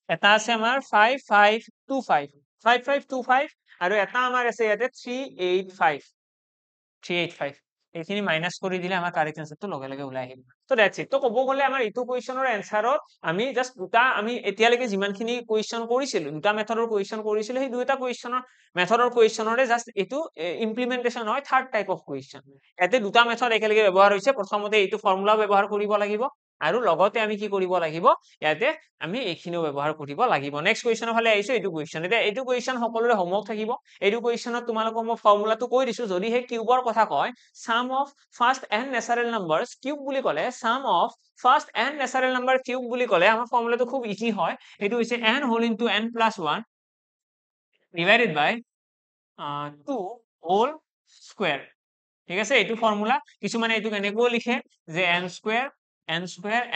এটা আছে আমাৰ 5525 আৰু এটা আমাৰ আছে ইয়াতে 385 এইখিনি মাইনাস কৰি দিলে আমাৰ কারেক্ট आंसरটো লগে লগে ওলাই আহিব তো দ্যাটস ইট তো ক'ব গ'লে আমাৰ ইটো কোৱেশ্চনৰ এনসাৰত আমি জাস্ট দুটা আমি এতিয়ালৈকে যিমানখিনি কোৱেশ্চন কৰিছিলো দুটা মেথডৰ কোৱেশ্চন কৰিছিলো সেই দুটা কোৱেশ্চনৰ মেথডৰ কোৱেশ্চনৰে জাস্ট এটো ইমপ্লিমেন্টেশন হয় থাৰ্ড টাইপ অফ কোৱেশ্চন ইয়াতে দুটা মেথড একেলগে ব্যৱহাৰ হৈছে প্ৰথমতে এইটো ফৰ্মুলা ব্যৱহাৰ কৰিব লাগিব আৰু লগতে আমি কি কৰিব লাগিব ইয়াতে আমি এইখিনিও ব্যৱহাৰ কৰিব লাগিব নেক্সট কোৱেশ্চনৰ ফালে আহিছো এইটো কোৱেশ্চন এটা এইটো কোৱেশ্চন সকলোৰে হোমৱৰ্ক থাকিব এইটো কোৱেশ্চনত তোমালোকক মই ফৰ্মুলাটো কৈ দিছো যদি হে কিউবৰ কথা কয় sum of first n natural numbers cube বুলি ক'লে sum of first n natural number cube বুলি ক'লে আমাৰ ফৰ্মুলাটো খুব ইজি হয় এটো হৈছে n whole into n plus 1 divided by 2 whole square ঠিক আছে এইটো ফৰ্মুলা কিছুমানে এইটো কেনেকৈ লিখে যে n square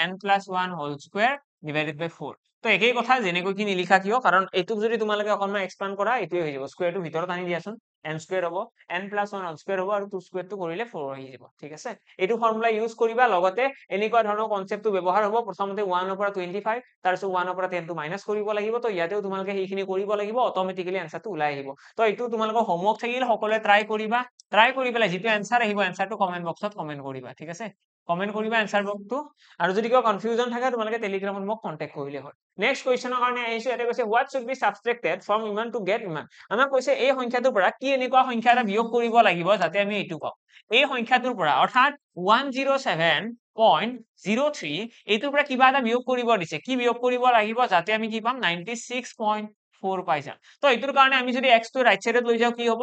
n plus 1 whole square divided by 4 তো একেই কথা যেনেকৈ কি নিলিখা কিয় কাৰণ এইটো যদি তোমালোকে অকনমান এক্সপান্ড কৰা এইটোই হৈ যাব স্কয়াৰটো ভিতৰত আনি দিয়াচোন n square হ'ব n plus 1 whole square হ'ব আৰু 2 square টো কৰিলে 4 হৈ যাব ঠিক আছে এইটো ফৰ্মুলা ইউজ কৰিবা লগতে এনেকুৱা ধৰণৰ কনসেপ্টটো ব্যৱহাৰ হ'ব প্ৰথমতে 1 ৰ পৰা 25 তাৰপিছত 1 ৰ পৰা 10 টো মাইনাস কৰিব লাগিব তো ইয়াতেও তোমালোকে সেইখিনি কৰিব লাগিব অটোমেটিক্যালি আনসাৰটো ওলাই আহিব তো এইটো তোমালোকৰ হোমৱৰ্ক থাকিল সকলোৱে ট্ৰাই কৰিবা ট্ৰাই কৰি পেলাই যেটো আনসাৰ আহিব আনসাৰটো কমেন্ট বক্সত কমেন্ট কৰিবা ঠিক আছে কমেন্ট কৰিবা আনসাৰ বক্সটো আৰু যদি কিবা কনফিউজন থাকে তোমালোকে টেলিগ্ৰামত মোক কন্টাক্ট কৰিলে হয় নেক্সট কোৱেশ্চনৰ কাৰণে আহিছো এটা কৈছে what should be subtracted from ইমান to get ইমান আমাক কৈছে এই সংখ্যাটোৰ পৰা কি এনেকুৱা সংখ্যা এটা বিয়োগ কৰিব লাগিব যাতে আমি এইটো পাওঁ এই সংখ্যাটোৰ পৰা অৰ্থাৎ 107.03 এইটোৰ পৰা কিবা এটা বিয়োগ কৰিব দিছে কি বিয়োগ কৰিব লাগিব যাতে আমি কি পাম 96.4 পাই যাম তো এইটোৰ কাৰণে আমি যদি x টো ৰাইট সাইডত লৈ যাও কি হ'ব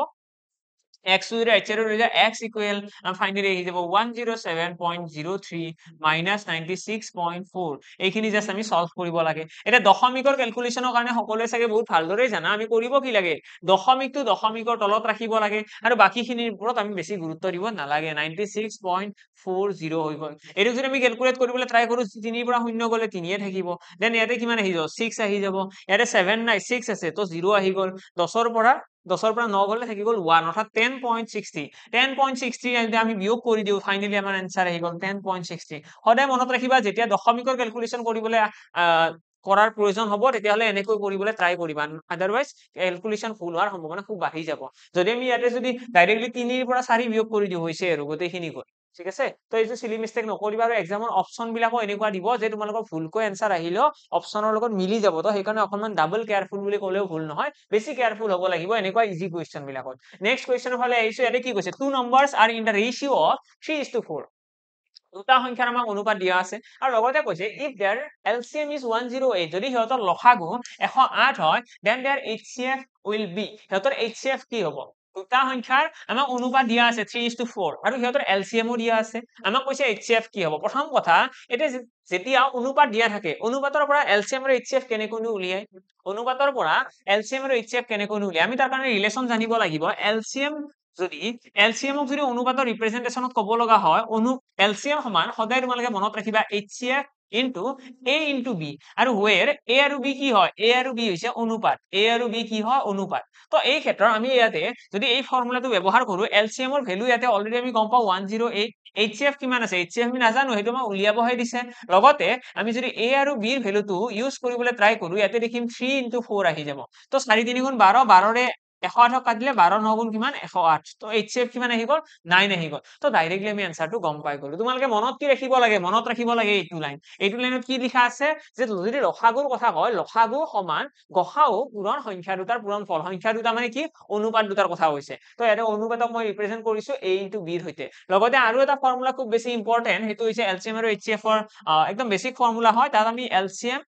x to the right side লৈ যা x equal finally আহি যাব 107.03 minus 96.4 এইখিনি জাস্ট আমি সলভ কৰিব লাগে এটা দশমিকৰ ক্যালকুলেশনৰ কাৰণে সকলোৱে চাগে বহুত ভালদৰে জানা আমি কৰিব কি লাগে দশমিকটো দশমিকৰ তলত ৰাখিব লাগে আৰু বাকিখিনিৰ ওপৰত আমি বেছি গুৰুত্ব দিব নালাগে 96.40 হৈ গ'ল এটো যদি আমি ক্যালকুলেট কৰিবলৈ ট্ৰাই কৰো 3 ৰ পৰা 0 গলে 3 এ থাকিব দেন ইয়াতে কিমান আহি যাব 6 আহি যাব ইয়াতে 7 নাই 6 আছে তো 0 আহি গ'ল 10 ৰ পৰা 9 গলে থাকি গ'ল 1 অৰ্থাৎ 10.60 যদি আমি বিয়োগ কৰি দিও ফাইনালি আমাৰ आंसर আহি গ'ল 10.60 সদায় মনত ৰাখিবা যেতিয়া দশমিকৰ ক্যালকুলেশন কৰিবলৈ কৰাৰ প্ৰয়োজন হ'ব তেতিয়া হলে এনেকৈ কৰিবলৈ ট্ৰাই কৰিবা আদাৰৱাইজ ক্যালকুলেশন ভুল হোৱাৰ সম্ভাৱনা খুব বাঢ়ি যাব যদি আমি ইয়াতে যদি ডাইৰেক্টলি 3 ৰ পৰা 4 বিয়োগ কৰি দিও হৈছে আৰু গোটেইখিনি গ'ল ঠিক আছে তো এইটো সিলি মিস্টেক নকৰিবা আৰু এক্সামৰ অপচন বিলাকো এনেকুৱা দিব যে তোমালোকৰ ভুলকৈ आंसर আহিলেও অপচনৰ লগত মিলি যাব তো সেইকাৰণে অকনমান ডাবল কেয়াৰফুল বুলি ক'লেও ভুল নহয় বেছি কেয়াৰফুল হ'ব লাগিব এনেকুৱা ইজি কোৱেশ্চন বিলাকত নেক্সট কোৱেশ্চনৰ ফালে আহিছো ইয়াতে কি কৈছে two numbers are in the ratio of 3:4 দুটা সংখ্যাৰ আমাক অনুপাত দিয়া আছে আৰু লগতে কৈছে if their LCM is 108 যদি সিহঁতৰ লসাগু 108 হয় then their HCF will be সিহঁতৰ HCF কি হ'ব দুটা সংখ্যাৰ আমাক অনুপাত দিয়া আছে 3:4 আৰু সিহঁতৰ LCM ও দিয়া আছে আমাক কৈছে HCF কি হ'ব প্ৰথম কথা এটা যেতিয়া অনুপাত দিয়া থাকে অনুপাতৰ পৰা LCM আৰু HCF কেনেকৈ উলিয়ায় অনুপাতৰ পৰা LCM আৰু HCF কেনেকৈ উলিয়ায় আমি তাৰ কাৰণে ৰিলেচন জানিব লাগিব LCM যদি LCM যদি অনুপাতৰ ৰিপ্ৰেজেন্টেশনত ক'ব লগা হয় LCM সমান সদায় তোমালোকে মনত ৰাখিবা HCF into a into b আৰু where a আৰু b কি হয় a আৰু b হৈছে অনুপাত a আৰু b কি হয় অনুপাত তো এই ক্ষেত্ৰত আমি ইয়াতে যদি এই ফৰ্মুলাটো ব্যৱহাৰ কৰো LCM ৰ ভ্যালু ইয়াতে অলৰেডি আমি গম পাওঁ 108 HCF কিমান আছে HCF আমি নাজানো সেইটো মই উলিয়াবহে দিছে লগতে আমি যদি a আৰু b ৰ ভ্যালুটো ইউজ কৰিবলৈ ট্ৰাই কৰো ইয়াতে দেখিম 3 ইনটু 4 আহি যাব তো 4 3 গুণ 12 12 ৰে 108 কাটিলে 12 9 গুণ কিমান 108 তো HCF কিমান আহি গল 9 আহি গল তো ডাইৰেক্টলি আমি আনসাৰটো গম পাই গলো তোমালোকে মনত কি ৰাখিব লাগে মনত ৰাখিব লাগে এইটো লাইনত কি লিখা আছে যে যদি লসাগুৰ কথা কয় লসাগু সমান গসাউ পূৰণ সংখ্যা দুটাৰ পূৰণফল সংখ্যা দুটা মানে কি অনুপাত দুটাৰ কথা হৈছে তো ইয়াতে অনুপাতক মই ৰিপ্ৰেজেন্ট কৰিছো a ইনটু b ৰ সৈতে লগতে আৰু এটা ফৰ্মুলা খুব বেছি ইম্পৰ্টেন্ট সেইটো হৈছে LCM আৰু HCF ৰ একদম বেসিক ফৰ্মুলা হয় তাত আমি LCM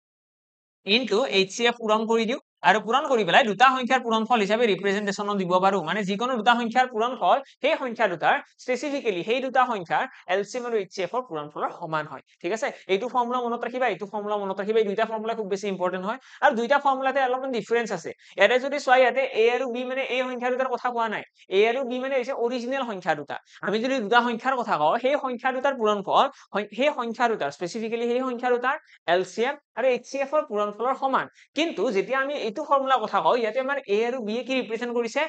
ইনটু HCF পূৰণ কৰি দিও আৰু পূৰণ কৰি পেলাই দুটা সংখ্যাৰ পূৰণফল হিচাপে ৰিপ্ৰেজেন্টেশন দিব পাৰো মানে যিকোনো দুটা সংখ্যাৰ পূৰণফল সেই সংখ্যা দুটাৰ স্পেসিফিক্যালি সেই দুটা সংখ্যাৰ LCM আৰু HCF ৰ পূৰণফলৰ সমান হয় ঠিক আছে এইটো ফৰ্মুলা মনত ৰাখিবা এইটো ফৰ্মুলা মনত ৰাখিবা এই দুইটা ফৰ্মুলা খুব বেছি ইম্পৰ্টেন্ট হয় আৰু দুইটা ফৰ্মুলাতে অলপমান ডিফাৰেন্স আছে ইয়াতে যদি চোৱা ইয়াতে a আৰু b মানে এই সংখ্যা দুটাৰ কথা কোৱা নাই a আৰু b মানে হৈছে অৰিজিনেল সংখ্যা দুটা আমি যদি দুটা সংখ্যাৰ কথা কওঁ সেই সংখ্যা দুটাৰ পূৰণফল সেই সংখ্যা দুটাৰ স্পেসিফিক্যালি সেই সংখ্যা দুটাৰ LCM আৰু HCF ৰ পূৰণফলৰ সমান কিন্তু যেতিয়া আমি এইটো ফৰ্মুলা কথা কওঁ ইয়াতে আমাৰ a আৰু b কি ৰিপ্ৰেজেন্ট কৰিছে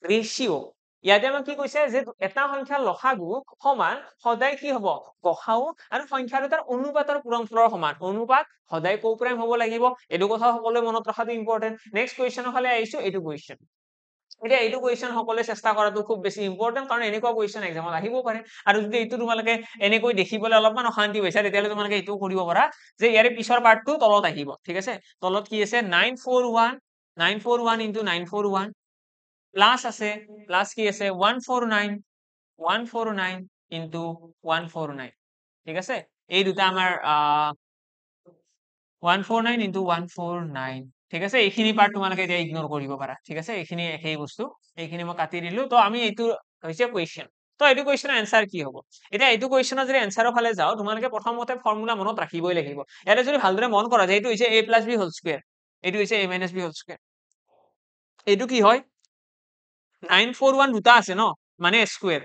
ৰেশিও ইয়াতে আমাক কি কৈছে যে এটা সংখ্যাৰ লসাগু সমান সদায় কি হ'ব গসাউ আৰু সংখ্যা দুটাৰ অনুপাতৰ পূৰণফলৰ সমান অনুপাত সদায় কোপ্ৰাইম হ'ব লাগিব এইটো কথা সকলোৱে মনত ৰখাটো ইম্পৰ্টেন্ট নেক্সট কোৱেশ্চনৰ ফালে আহিছো এইটো কোৱেশ্চন এতিয়া এইটো কোৱেশ্চন সকলোৱে চেষ্টা কৰাটো খুব বেছি ইম্পৰ্টেন্ট কাৰণ এনেকুৱা কোৱেশ্চন এক্সামত আহিব পাৰে আৰু যদি এইটো তোমালোকে এনেকৈ দেখিবলৈ অলপমান অশান্তি হৈছে তেতিয়ালে তোমালোকে এইটো কৰিব পাৰা যে ইয়াৰে পিছৰ পাৰ্টটো তলত আহিব ঠিক আছে তলত কি আছে 941 ইনটু 941 প্লাস আছে প্লাস কি আছে 149 ইনটু 149 ঠিক আছে এই দুটা আমাৰ 149 ইনটু 149 ঠিক আছে এইখিনি পাৰ্ট তোমালোকে এতিয়া ইগনোৰ কৰিব পাৰা ঠিক আছে এইখিনি একেই বস্তু এইখিনি মই কাটি দিলো তো আমি এইটো হৈছে কোৱেশ্চন তো এইটো কোৱেশ্চনৰ এনসাৰ কি হ'ব এতিয়া এইটো কোৱেশ্চনৰ যদি এনসাৰৰ ফালে যাও তোমালোকে প্ৰথমতে ফৰ্মুলা মনত ৰাখিবই লাগিব ইয়াতে যদি ভালদৰে মন কৰা যে এইটো হৈছে a + b হোল স্কয়াৰ এইটো হৈছে a - b হোল স্কয়াৰ এইটো কি হয় 941 দুটা আছে ন মানে স্কয়াৰ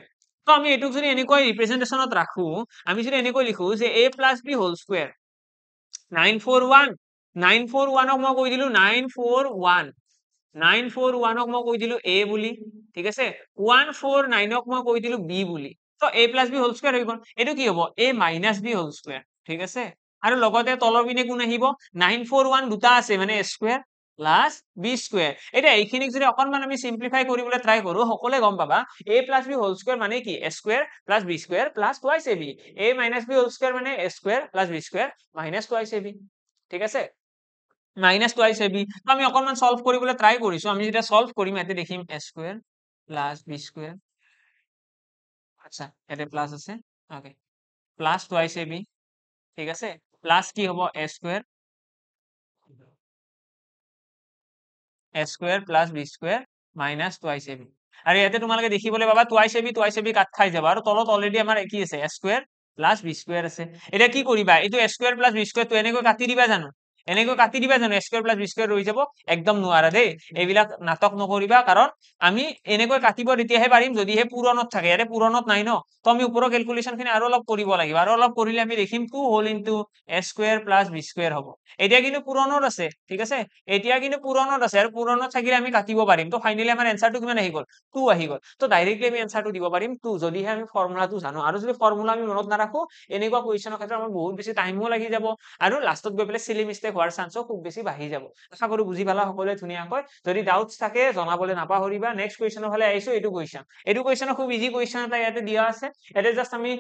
তো আমি এইটোক যদি এনেকৈ ৰিপ্ৰেজেন্টেশনত ৰাখো আমি যদি এনেকৈ লিখো যে a + b হোল স্কয়াৰ 941 ক মই কৈ দিলো 941 ক মই কৈ দিলো a বুলি ঠিক আছে 149 ক মই কৈ দিলো b বুলি তো a + b হোল স্কয়াৰ হৈ গল এটো কি হ'ব a - b হোল স্কয়াৰ ঠিক আছে আৰু লগতে তলৰ পিনে কোন আহিব 941 দুটা আছে মানে স্কয়াৰ প্লাস b স্কয়াৰ এটা এইখিনিক যদি অকনমান আমি সিম্পলিফাই কৰিবলৈ ট্ৰাই কৰো সকলোৱে গম পাবা a + b হোল স্কয়াৰ মানে কি a square plus b square plus twice ab a - b whole square মানে a square plus b square minus twice ab ঠিক আছে মাইনাস টুৱাইস ab তো আমি অকনমান সলভ কৰিবলৈ ট্ৰাই কৰিছো আমি যেটা সলভ কৰিম ইয়াতে দেখিম a square plus b square আচ্ছা ইয়াতে প্লাস আছে ওকে প্লাস টুৱাইস ab ঠিক আছে প্লাস কি হ'ব a square plus b square minus twice ab আৰু ইয়াতে তোমালোকে দেখিবলৈ পাবা টুৱাইস ab কাট খাই যাব আৰু তলত অলৰেডি আমাৰ কি আছে a square plus b square আছে এটা কি কৰিবা এইটো a square plus b square তো এনেকৈ কাটি দিবা জানো এনেকৈ কাটি দিবা জানো a square plus b square ৰৈ যাব একদম নোৱাৰা দেই এইবিলাক নাটক নকৰিবা কাৰণ আমি এনেকৈ কাটিব তেতিয়াহে পাৰিম যদিহে পূৰণত থাকে ইয়াতে পূৰণত নাই ন তো আমি ওপৰৰ ক্যালকুলেশন খিনি আৰু অলপ কৰিব লাগিব আৰু অলপ কৰিলে আমি দেখিম 2 whole into a square plus b square হ'ব এতিয়া কিন্তু পূৰণত আছে ঠিক আছে এতিয়া কিন্তু পূৰণত আছে আৰু পূৰণত থাকিলে আমি কাটিব পাৰিম তো ফাইনালি আমাৰ এনসাৰটো কিমান আহি গল 2 আহি গল তো ডাইৰেক্টলি আমি এনসাৰটো দিব পাৰিম 2 যদিহে আমি ফৰ্মুলাটো জানো আৰু যদি ফৰ্মুলা আমি মনত নাৰাখো এনেকুৱা কোৱেশ্চনৰ ক্ষেত্ৰত আমাৰ বহুত বেছি টাইমও লাগি যাব আৰু লাষ্টত গৈ পেলাই সিলি মিস্টেক হোৱাৰ চান্সও খুব বেছি বাঢ়ি যাব আশা কৰো বুজি পালা সকলোৱে ধুনীয়াকৈ যদি ডাউটস থাকে জনাবলৈ নাপাহৰিবা নেক্সট কোৱেশ্চনৰ ফালে আহিছো এইটো কোৱেশ্চন খুব ইজি কোৱেশ্চন এটা ইয়াতে দিয়া আছে ইয়াতে জাস্ট আমি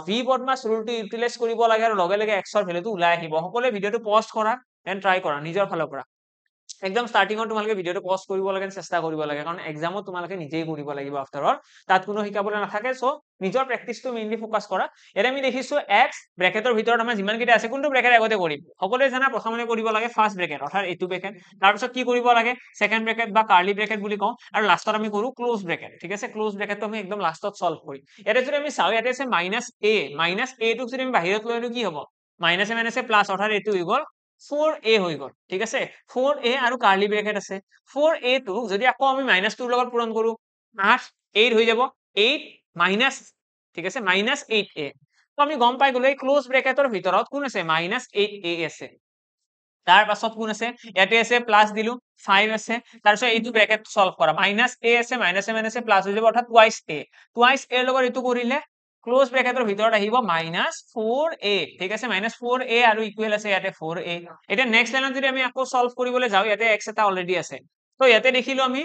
ভি বদমাছ ৰুলটো ইউটিলাইজ কৰিব লাগে আৰু লগে লগে x ৰ ভ্যালুটো ওলাই আহিব সকলোৱে ভিডিওটো পজ কৰা এন্ড ট্ৰাই কৰা নিজৰ ফালৰ পৰা একদম স্টাৰ্টিংত তোমালোকে ভিডিওটো পজ কৰিব লাগে চেষ্টা কৰিব লাগে কাৰণ এক্সামত তোমালোকে নিজেই কৰিব লাগিব আফটাৰ অল তাত কোনো শিকাবলৈ নাথাকে সো নিজৰ প্ৰেক্টিসটো মেইনলি ফোকাস কৰা এৰে আমি দেখিছো x ব্ৰেকেটৰ ভিতৰত আমাৰ যিমান কেইটা আছে কোনটো ব্ৰেকেট আগতে কৰিম সকলোৱে জানা প্ৰথমতে কৰিব লাগে ফাৰ্স্ট ব্ৰেকেট অৰ্থাৎ এইটো ব্ৰেকেট তাৰ পিছত কি কৰিব লাগে সেকেন্ড ব্ৰেকেট বা কাৰ্লি ব্ৰেকেট বুলি কওঁ আৰু লাষ্টত আমি কৰো ক্লোজ ব্ৰেকেট ঠিক আছে ক্লোজ ব্ৰেকেটটো আমি একদম লাষ্টত সলভ কৰিম এৰে যদি আমি চাও ইয়াতে আছে -a টোক যদি আমি বাহিৰত লৈ আনো কি হ'ব মাইনাসে মাইনাসে প্লাস অৰ্থাৎ এইটো হৈ গল 4a হৈ গল ঠিক আছে 4a আৰু কাৰ্লি ব্ৰেকেট আছে 4a টো যদি আকৌ আমি -2 লগত পূৰণ কৰো 8 হৈ যাব 8 মাইনাস ঠিক আছে -8a তো আমি গম পাই গলো এই ক্লোজ ব্ৰেকেটৰ ভিতৰত কোন আছে -8a আছে তাৰ পাছত কোন আছে ইয়াতে আছে প্লাস দিলু 5 আছে তাৰপিছত এইটো ব্ৰেকেট সলভ কৰা -a আছে -a প্লাস হৈ যাব অৰ্থাৎ টুৱাইস a লগত এইটো কৰিলে ক্লোজ ব্ৰেকেটৰ ভিতৰত আহিব -4a ঠিক আছে -4a আৰু ইকুৱেল আছে ইয়াতে 4a এতিয়া নেক্সট লাইনত যদি আমি আকৌ সলভ কৰিবলৈ যাও ইয়াতে x এটা অলৰেডি আছে তো ইয়াতে দেখিলো আমি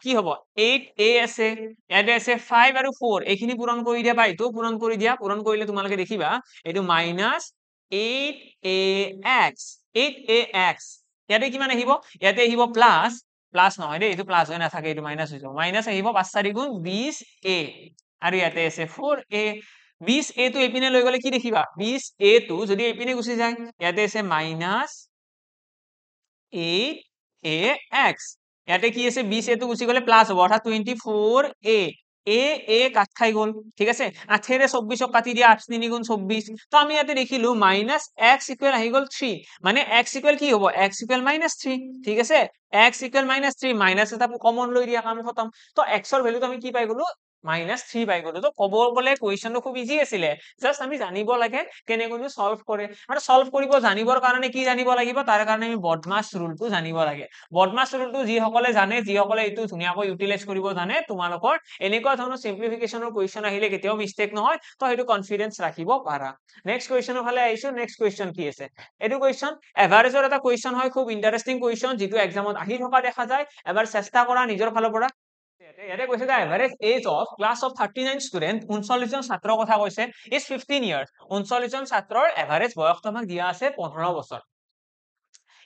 কি হ'ব 8a আছে ইয়াতে আছে 5 আৰু 4 এইখিনি পূৰণ কৰি দিয়া বা এইটো পূৰণ কৰি দিয়া পূৰণ কৰিলে তোমালোকে দেখিবা এইটো -8ax 8ax ইয়াতে কিমান আহিব ইয়াতে আহিব প্লাস নহয় দেই এইটো প্লাস হৈ নাথাকে এইটো মাইনাস হৈ যাব মাইনাস আহিব 5 4 গুণ 20a আৰু ইয়াতে আছে 4a 20a টো এইপিনে লৈ গলে কি দেখিবা 20a টো যদি এইপিনে গুচি যায় ইয়াতে আছে -8ax ইয়াতে কি আছে 20a টো গুচি গলে প্লাস হ'ব অৰ্থাৎ 24a a কাট খাই গল ঠিক আছে 8 ৰে 24 কাটি দিয়া 8 3 গুণ 24 তো আমি ইয়াতে দেখিলো -x ইকুৱেল আহি গল 3 মানে x ইকুৱেল কি হ'ব x ইকুৱেল -3 ঠিক আছে x ইকুৱেল -3 মাইনাস এটা কমন লৈ দিয়া কাম খতম তো x ৰ ভ্যালুটো আমি কি পাই গলো -3 পাই গলো তো কব গলে কোৱেশ্চনটো খুব ইজি আছিলে জাস্ট আমি জানিব লাগে কেনেকৈ সলভ কৰে আৰু সলভ কৰিব জানিবৰ কাৰণে কি জানিব লাগিব তাৰ কাৰণে আমি বদমাছ ৰুলটো জানিব লাগে বদমাছ ৰুলটো যি সকলে জানে যি সকলে এইটো ধুনীয়াকৈ ইউটিলাইজ কৰিব জানে তোমালোকৰ এনেকুৱা ধৰণৰ সিম্পলিফিকেশনৰ কোৱেশ্চন আহিলে কেতিয়াও মিস্টেক নহয় তো সেইটো কনফিডেন্স ৰাখিব পাৰা নেক্সট কোৱেশ্চনৰ ফালে আহিছো নেক্সট কোৱেশ্চন কি আছে এটো কোৱেশ্চন এভাৰেজৰ এটা কোৱেশ্চন হয় খুব ইন্টাৰেস্টিং কোৱেশ্চন যেটো এক্সামত আহি থকা দেখা যায় এবাৰ চেষ্টা কৰা নিজৰ ফালৰ পৰা ইয়াতে কৈছে the average age of class of 39 student 39 জন ছাত্ৰৰ কথা কৈছে ইজ 15 ইয়াৰ্স 39 জন ছাত্ৰৰ এভাৰেজ বয়সটো আমাক দিয়া আছে 15 বছৰ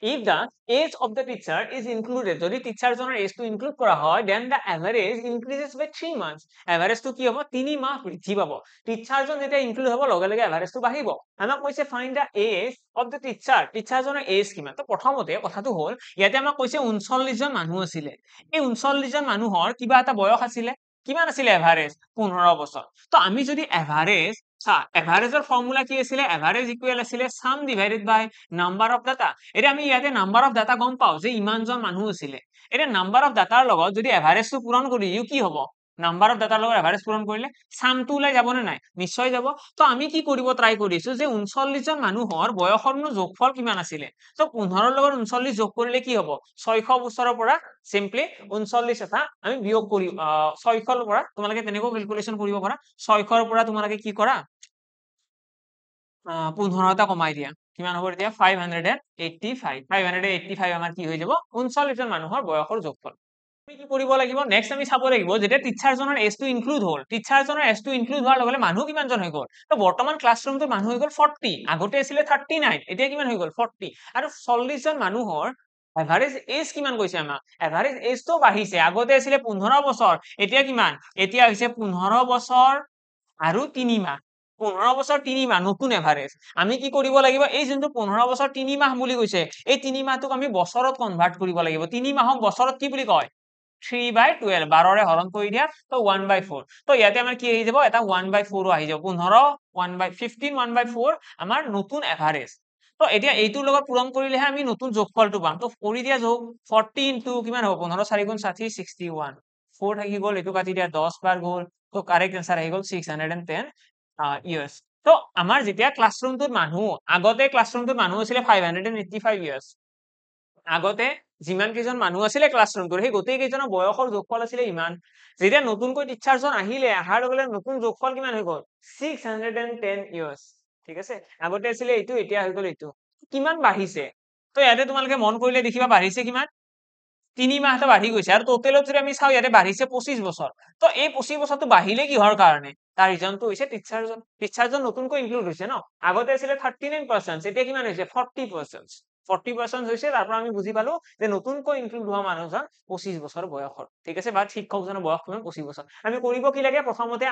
if the age of the teacher is included যদি টিচাৰ জনৰ এজ টো ইনক্লুড কৰা হয় then the average increases by 3 months average টো কি হ'ব 3 মাহ বৃদ্ধি পাব টিচাৰ জন যেতিয়া ইনক্লুড হ'ব লগে লগে এভাৰেজ টো বাঢ়িব আমাক কৈছে find the age of the teacher teacher জনৰ এজ কিমান তো প্ৰথমতে কথাটো হ'ল ইয়াতে আমাক কৈছে 39 জন মানুহ আছিল এই 39 জন মানুহৰ কিবা এটা বয়স আছিল কিমান আছিল এভাৰেজ 15 বছৰ তো আমি যদি এভাৰেজ এভাৰেজৰ ফৰ্মুলা কি আছিল এভাৰেজ ইকুৱেল আছিল sum divided by number of data এটা আমি ইয়াতে নাম্বাৰ অফ ডাটা গম পাও যে ইমানজন মানুহ আছিল এটা নাম্বাৰ অফ ডাটাৰ লগত যদি এভাৰেজটো পূৰণ কৰি ইউ কি হ'ব নাম্বাৰ অফ ডাটাৰ লগত এভাৰেজ পূৰণ কৰিলে সামটো ওলাই যাব নে নাই নিশ্চয় যাব তো আমি কি কৰিব ট্ৰাই কৰিছো যে 39 জন মানুহৰ বয়সৰ যোগফল কিমান আছিল তো 15 লগত 39 যোগ কৰিলে কি হ'ব 600 বছৰৰ পৰা সিম্পলি 39 এটা আমি বিয়োগ কৰি 600 ৰ পৰা তোমালোকে তেনেকৈ ক্যালকুলেশন কৰিব পাৰা 600 ৰ পৰা তোমালোকে কি কৰা 15 টা কমাই দিয়া কিমান হ'ব এতিয়া 585 আমাৰ কি হৈ যাব 39 জন মানুহৰ বয়সৰ যোগফল আমি কি কৰিব লাগিব নেক্সট আমি চাব লাগিব যেতিয়া টিচাৰ জনৰ এজ টো ইনক্লুড হ'ল টিচাৰ জনৰ এজ টো ইনক্লুড হোৱাৰ লগে মানুহ কিমান জন হৈ গ'ল তো বৰ্তমান ক্লাছৰুমটোৰ মানুহ হৈ গ'ল 40 আগতে আছিল 39 এতিয়া কিমান হৈ গ'ল 40 আৰু 40 জন মানুহৰ এভাৰেজ এজ কিমান কৈছে আমাক এভাৰেজ এজ তো বাঢ়িছে আগতে আছিল 15 বছৰ এতিয়া কিমান এতিয়া হৈছে 15 বছৰ আৰু 3 মাহ 15 বছৰ 3 মাহ নতুন এভাৰেজ আমি কি কৰিব লাগিব এই যোনটো 15 বছৰ 3 মাহ বুলি কৈছে এই 3 মাহটোক আমি বছৰত কনভাৰ্ট কৰিব লাগিব 3 মাহক বছৰত কি বুলি কয় 3/12 12ৰে হৰণ কৰি দিয়া তো 1/4 তো ইয়াতে আমাৰ কি আহি যাব এটা 1/4 আহি যাব 15 15 1/4 আমাৰ নতুন এভাৰেজ তো এতিয়া এইটোৰ লগত পূৰণ কৰিলেহে আমি নতুন যোগফলটো পাম তো কৰি দিয়া যোগ 40 ইনটু কিমান হ'ব 15 4 গুণ 60 61 4 থাকি গ'ল এইটো কাটি দিয়া 10 বাৰ গ'ল তো কাৰেক্ট আনসাৰ আহি গ'ল 610 ইয়াৰ্স তো আমাৰ যেতিয়া ক্লাছৰুমটোত মানুহ আগতে ক্লাছৰুমটোত মানুহ আছিল 585 ইয়াৰ্স আগতে যিমান কেইজন মানুহ আছিল ক্লাছৰুমটোৰ সেই গোটেই কেইজনৰ বয়সৰ যোগফল আছিল ইমান যেতিয়া নতুনকৈ টিচাৰজন আহিলে আহাৰ লগে লগে নতুন যোগফল কিমান হৈ গ'ল 610 ইয়াৰ্স ঠিক আছে আগতে আছিল এইটো এতিয়া হৈ গ'ল এইটো কিমান বাঢ়িছে তো ইয়াতে তোমালোকে মন কৰিলে দেখিবা বাঢ়িছে কিমান 3 মাহটো বাঢ়ি গৈছে আৰু টোটেলত যদি আমি চাও ইয়াতে বাঢ়িছে 25 বছৰ তো এই 25 বছৰটো বাঢ়িলে কিহৰ কাৰণে তাৰ ৰিজনটো হৈছে টিচাৰজন নতুনকৈ ইনক্লুড হৈছে ন আগতে আছিল 39% এতিয়া কিমান হৈছে 40% 40% হৈছে তাৰ পৰা আমি বুজি পালো যে নতুনকৈ ইনক্লুড হোৱা মানুহজন 25 বছৰ বয়সৰ ঠিক আছে বা শিক্ষকজনৰ বয়স কিমান 25 বছৰ আমি কৰিব কি লাগে প্ৰথমতে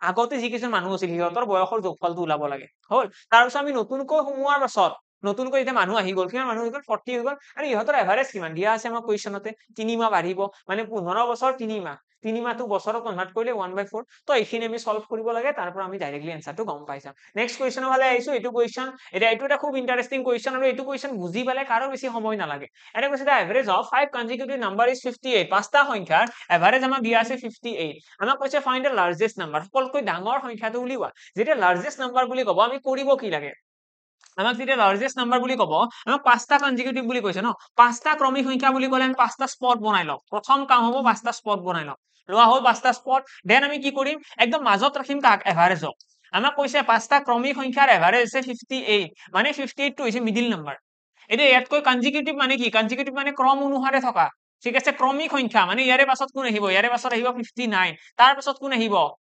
আগতে যি কিছু মানুহ আছিল সিহঁতৰ বয়সৰ যোগফলটো ওলাব লাগে হল তাৰ পিছত আমি নতুনকৈ সোমোৱাৰ পাছত নতুনকৈ এতিয়া মানুহ আহি গ'ল কিমান মানুহ হৈ গ'ল 40 হৈ গ'ল আৰু ইহঁতৰ এভাৰেজ কিমান দিয়া আছে আমাৰ কুৱেশ্যনতে 3 মাহ বাঢ়িব মানে 15 বছৰ 3 মাহ 3 মাহটো বছৰত কনভাৰ্ট কৰিলে 1/4 তো এইখিনি আমি সলভ কৰিব লাগে তাৰ পৰা আমি ডাইৰেক্টলি এনসাৰটো গম পাই যাম নেক্সট কুৱেশ্যনৰ ফালে আহিছো এইটো কুৱেশ্যন এটা এইটো এটা খুব ইন্টাৰেষ্টিং কুৱেশ্যন আৰু এইটো কুৱেশ্যন বুজি পালে কাৰো বেছি সময় নালাগে এটা কৈছে the average of 5 consecutive number is 58 পাঁচটা সংখ্যাৰ এভাৰেজ আমাক দিয়া আছে 58 আমাক কৈছে ফাইন্ড দ্য লাৰ্জেষ্ট নাম্বাৰ সকলোতকৈ ডাঙৰ সংখ্যাটো উলিওৱা যেতিয়া লাৰ্জেষ্ট নাম্বাৰ বুলি ক'ব আমি কৰিব কি লাগে আমাক যেতিয়া লাৰ্জেষ্ট নাম্বাৰ বুলি ক'ব আমাক পাঁচটা কনজিকিউটিভ বুলি কৈছে ন পাঁচটা ক্ৰমিক সংখ্যা বুলি ক'লে আমি পাঁচটা স্পট বনাই লওঁ প্ৰথম কাম হ'ব পাঁচটা স্পট বনাই লওঁ লোৱা হ'ল পাঁচটা স্পট দেন আমি কি কৰিম একদম মাজত ৰাখিম কাক এভাৰেজক আমাক কৈছে পাঁচটা ক্ৰমিক সংখ্যাৰ এভাৰেজ হৈছে 58 মানে 58 টো হৈছে মিডিল নাম্বাৰ এতিয়া ইয়াতকৈ কনজিকিউটিভ মানে কি কনজিকিউটিভ মানে ক্ৰম অনুসাৰে থকা ঠিক আছে ক্ৰমিক সংখ্যা মানে ইয়াৰে পাছত কোন আহিব ইয়াৰে পাছত আহিব 59 তাৰ পাছত কোন আহিব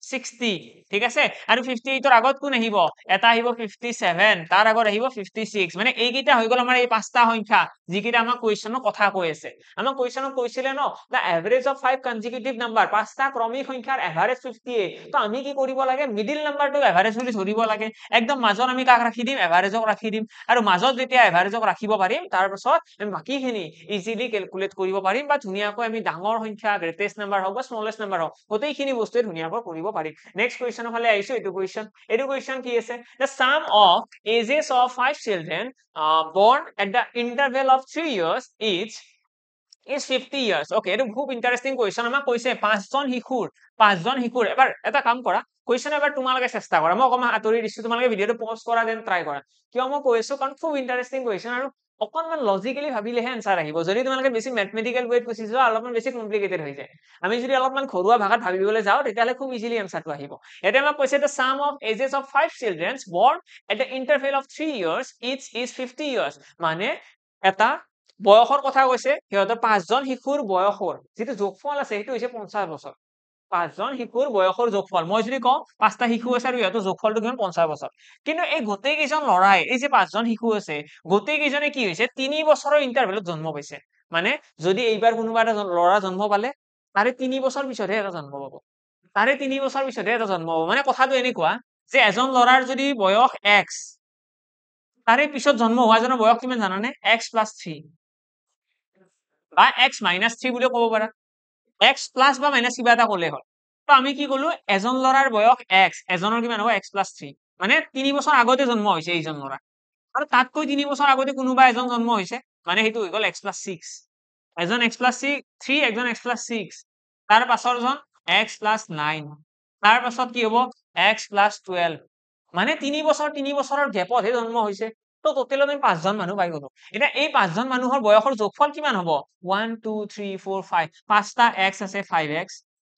60 ঠিক আছে আৰু 58 ৰ আগত কোন আহিব এটা আহিব 57 তাৰ আগত আহিব 56 মানে এইকেইটা হৈ গ'ল আমাৰ এই পাঁচটা সংখ্যা যিকেইটা আমাৰ কুৱেশ্যনৰ কথা কৈ আছে আমাৰ কুৱেশ্যনত কৈছিলে ন the average of 5 consecutive number পাঁচটা ক্ৰমিক সংখ্যাৰ এভাৰেজ 58 তো আমি কি কৰিব লাগে মিডিল নাম্বাৰটো এভাৰেজ বুলি ধৰিব লাগে একদম মাজত আমি কাক ৰাখি দিম এভাৰেজক ৰাখি দিম আৰু মাজত যেতিয়া এভাৰেজক ৰাখিব পাৰিম তাৰ পাছত আমি বাকিখিনি ইজিলি কেলকুলেট কৰিব পাৰিম বা ধুনীয়াকৈ আমি ডাঙৰ সংখ্যা গ্ৰেটেষ্ট নাম্বাৰ হওক বা স্মলেষ্ট নাম্বাৰ হওক গোটেইখিনি বস্তুৱে ধুনীয়াকৈ কৰিব পাৰিম নেক্সট কুৱেশ্যনৰ ফালে আহিছো এইটো কুৱেশ্যন কি আছে the sum of ages of 5 children born at the interval of 3 years each is 50 years okay এইটো খুব ইন্টাৰেষ্টিং কুৱেশ্যন আমাক কৈছে পাঁচজন শিশুৰ এবাৰ এটা কাম কৰা কুৱেশ্যন এবাৰ তোমালোকে চেষ্টা কৰা মই অকমান আঁতৰি দিছো তোমালোকে ভিডিঅটো পজ কৰা দেন ট্ৰাই কৰা কিয় মই কৈছো কাৰণ খুব ইন্টাৰেষ্টিং কুৱেশ্যন আৰু অকনমান লজিকেলি ভাবিলেহে এনসাৰ আহিব যদি তোমালোকে বেছি মেথমেটিকেল ৱেত গুচি যোৱা অলপমান বেছি কমপ্লিকেটেড হৈ যায় আমি যদি অলপমান ঘৰুৱা ভাষাত ভাবিবলৈ যাওঁ তেতিয়াহ'লে খুব ইজিলি এনসাৰটো আহিব এতিয়া আমাক কৈছে the sum of ages of 5 children born at the interval of 3 years each is 50 years মানে এটা বয়সৰ কথা কৈছে সিহঁতৰ পাঁচজন শিশুৰ বয়সৰ যিটো যোগফল আছে সেইটো হৈছে 50 বছৰ পাঁচজন শিশুৰ বয়সৰ যোগফল মই যদি কওঁ পাঁচটা শিশু আছে আৰু ইহঁতৰ যোগফলটো কিমান 50 বছৰ কিন্তু এই গোটেই কেইজন লৰাই এই যে পাঁচজন শিশু আছে গোটেই কেইজনে কি হৈছে 3 বছৰৰ ইন্টাৰভেলত জন্ম পাইছে মানে যদি এইবাৰ কোনোবা এটা ল'ৰা জন্ম পালে তাৰে 3 বছৰ পিছতহে এটা জন্ম পাব তাৰে 3 বছৰ পিছতহে এটা জন্ম পাব মানে কথাটো এনেকুৱা যে এজন ল'ৰাৰ যদি বয়স x তাৰে পিছত জন্ম হোৱা জনৰ বয়স কিমান জানানে x + 3 বা x - 3 বুলি ক'ব পাৰা x প্লাস বা মাইনাস কিবা এটা ক'লে হ'ল তো আমি কি ক'লো এজন ল'ৰাৰ বয়স x এজনৰ কিমান হ'ব x + 3 মানে 3 বছৰ আগতে জন্ম হৈছে এইজন ল'ৰা আৰু তাতকৈ 3 বছৰ আগতে কোনোবা এজন জন্ম হৈছে মানে সেইটো হৈ গ'ল x + 6 এজন x + 3 একজন x + 6 তাৰ পাছৰজন x + 9 তাৰ পাছত কি হ'ব x + 12 মানে 3 বছৰৰ গ্যাপতহে জন্ম হৈছে তো টোটেলত আমি পাঁচজন মানুহ পাই গলো এতিয়া এই পাঁচজন মানুহৰ বয়সৰ যোগফল কিমান হ'ব 1 2 3 4 5 পাঁচটা x আছে 5x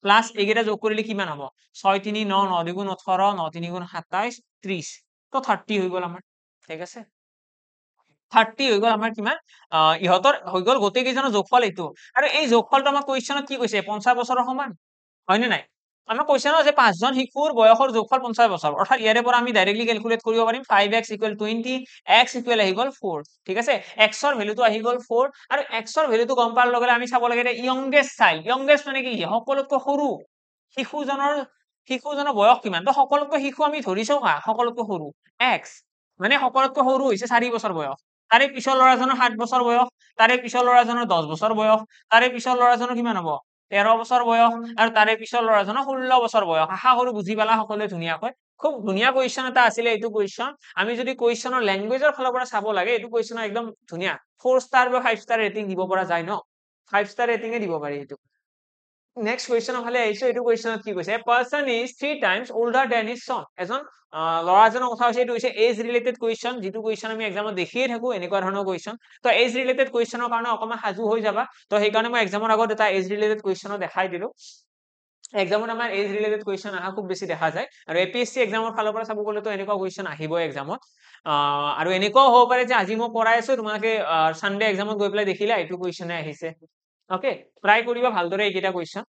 প্লাস এইকেইটা যোগ কৰিলে কিমান হ'ব 6 3 9 9 2 গুণ 18 9 3 গুণ 27 30 তো 30 হৈ গ'ল আমাৰ ঠিক আছে 30 হৈ গ'ল আমাৰ কিমান ইহঁতৰ হৈ গ'ল গোটেই কেইজনৰ যোগফল এইটো আৰু এই যোগফলটো আমাৰ কুৱেশ্যনত কি কৈছে 50 বছৰৰ সমান হয়নে নাই আমাৰ কৈছে ন যে পাঁচজন শিশুৰ বয়সৰ যোগফল 50 বছৰ অৰ্থাৎ ইয়াৰে পৰা আমি ডাইৰেক্টলি ক্যালকুলেট কৰিব পাৰিম 5x = 20 x = আহি গ'ল 4 ঠিক আছে x ৰ ভ্যালুটো আহি গ'ল 4 আৰু x ৰ ভ্যালুটো গম পাৰ লগে আমি চাব লাগে ইয়ংগেষ্ট মানে কি সকলোতকৈ সৰু শিশুজনৰ বয়স কিমান তো সকলোতকৈ শিশু আমি ধৰিছো সকলোতকৈ সৰু x মানে সকলোতকৈ সৰু হৈছে 4 বছৰ বয়স তাৰে পিছৰ ল'ৰাজনৰ 7 বছৰ বয়স তাৰে পিছৰ ল'ৰাজনৰ 10 বছৰ বয়স তাৰে পিছৰ ল'ৰাজনৰ কিমান হ'ব 13 বছৰ বয়স আৰু তাৰে পিছৰ ল'ৰাজনৰ 16 বছৰ বয়স আশা কৰো বুজি পালা সকলোৱে ধুনীয়াকৈ খুব ধুনীয়া কুৱেশ্যন এটা আছিলে এইটো কুৱেশ্যন আমি যদি কুৱেশ্যনৰ ল্যাঙ্গুৱেজৰ ফালৰ পৰা চাব লাগে এইটো কুৱেশ্যনৰ একদম ধুনীয়া 4 ষ্টাৰ বা 5 ষ্টাৰ ৰেটিং দিব পৰা যায় ন 5 ষ্টাৰ ৰেটিংয়ে দিব পাৰি এইটো নেক্সট কুৱেশ্যনৰ ফালে আহিছো এইটো কুৱেশ্যনত কি কৈছে person is 3 times older than his son এজন ল'ৰাজনৰ কথা হৈছে এইটো হৈছে এজ ৰিলেটেড কুৱেশ্যন যিটো কুৱেশ্যন আমি এক্সামত দেখিয়ে থাকো এনেকুৱা ধৰণৰ কুৱেশ্যন তো এজ ৰিলেটেড কুৱেশ্যনৰ কাৰণে অকমান সাজু হৈ যাবা তো সেইকাৰণে মই এক্সামৰ আগত এটা এজ ৰিলেটেড কুৱেশ্যন দেখাই দিলো এক্সামত আমাৰ এজ ৰিলেটেড কুৱেশ্যন আহা খুব বেছি দেখা যায় আৰু এপিএসসি এক্সামৰ ফালৰ পৰা চাব গ'লে তো এনেকুৱা কুৱেশ্যন আহিবই এক্সামত আৰু এনেকুৱাও হ'ব পাৰে যে আজি মই পঢ়াই আছো তোমালোকে সানডে এক্সামত গৈ পেলাই দেখিলা এইটো কুৱেশ্যনে আহিছে ওকে ট্ৰাই কৰিবা ভালদৰে এইকেইটা কুৱেশ্যন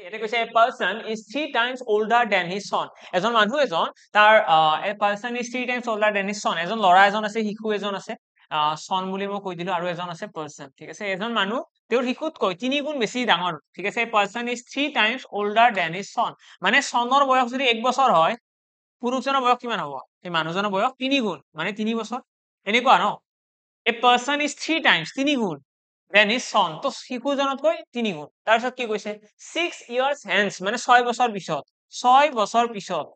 এটা কৈছে a person is 3 times older than his son এজন মানুহ এজন তাৰ a person is 3 times older than his son এজন ল'ৰা এজন আছে শিশু এজন আছে son বুলি মই কৈ দিলো আৰু এজন আছে person ঠিক আছে এজন মানুহ তেওঁৰ শিশুতকৈ 3 গুণ বেছি ডাঙৰ ঠিক আছে a person is 3 times older than his son মানে চনৰ বয়স যদি 1 বছৰ হয় পুৰুষজনৰ বয়স কিমান হ'ব এই মানুহজনৰ বয়স 3 গুণ মানে 3 বছৰ এনেকুৱা ন এ পাৰ্চন ইজ 3 টাইমছ 3 গুণ দেন ইজ সন তো শিশুজনতকৈ 3 গুণ তাৰপিছত কি কৈছে 6 ইয়াৰ্ছ হেন্স মানে 6 বছৰ পিছত 6 বছৰ পিছত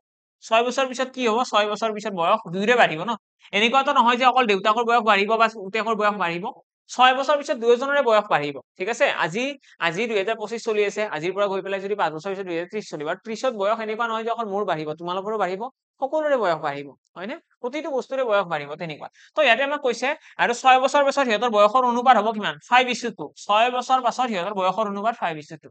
6 বছৰ পিছত কি হ'ব 6 বছৰ পিছত বয়স দুইৰে বাঢ়িব ন এনেকুৱাতো নহয় যে অকল দেউতাকৰ বয়স বাঢ়িব বা পুতেকৰ বয়স বাঢ়িব 6 বছৰ পিছত দুয়োজনৰে বয়স বাঢ়িব ঠিক আছে আজি 2025 চলি আছে আজিৰ পৰা গৈ পেলাই যদি 5 বছৰ পিছত 2030 চলিব আৰু 30ত বয়স এনেকুৱা নহয় যে অকল মোৰ বাঢ়িব তোমালোকৰো বাঢ়িব সকলোৰে বয়স বাঢ়িব হয়নে প্ৰতিটো বস্তুৰে বয়স বাঢ়িব তেনেকুৱা তো ইয়াতে আমাক কৈছে আৰু 6 বছৰ পিছত সিহঁতৰ বয়সৰ অনুপাত হ'ব কিমান 5:2 6 বছৰ পাছত সিহঁতৰ বয়সৰ অনুপাত 5:2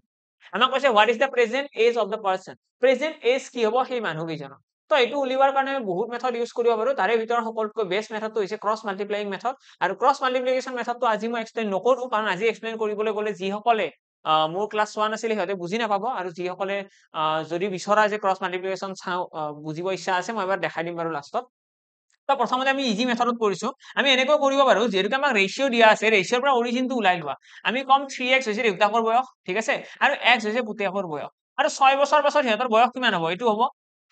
আমাক কৈছে what is the present age of the person present age কি হ'ব সেই মানুহকেইজনৰ তো এইটো উলিওৱাৰ কাৰণে বহুত মেথড ইউজ কৰিব পাৰো তাৰে ভিতৰত সকলোতকৈ বেষ্ট মেথডটো হৈছে ক্ৰছ মাল্টিপ্লাইং মেথড আৰু ক্ৰছ মাল্টিপ্লিকেশ্যন মেথডটো আজি মই এক্সপ্লেইন নকৰো কাৰণ আজি এক্সপ্লেইন কৰিবলৈ গ'লে যিসকলে মোৰ ক্লাছ 1 আছিল সিহঁতে বুজি নাপাব আৰু যিসকলে যদি বিচৰা যে ক্ৰছ মাল্টিপ্লিকেশ্যন চাও বুজিব ইচ্ছা আছে মই এবাৰ দেখাই দিম বাৰু লাষ্টত তো প্ৰথমতে আমি ইজি মেথডত কৰিছো আমি এনেকৈ কৰিব পাৰো যেহেতু আমাক ৰেশিও দিয়া আছে ৰেশিওৰ পৰা অৰিজিনটো ওলাই লোৱা আমি কম 3x হৈছে দেউতাকৰ বয়স ঠিক আছে আৰু x হৈছে পুতেকৰ বয়স আৰু 6 বছৰ পাছত সিহঁতৰ বয়স কিমান হ'ব এইটো হ'ব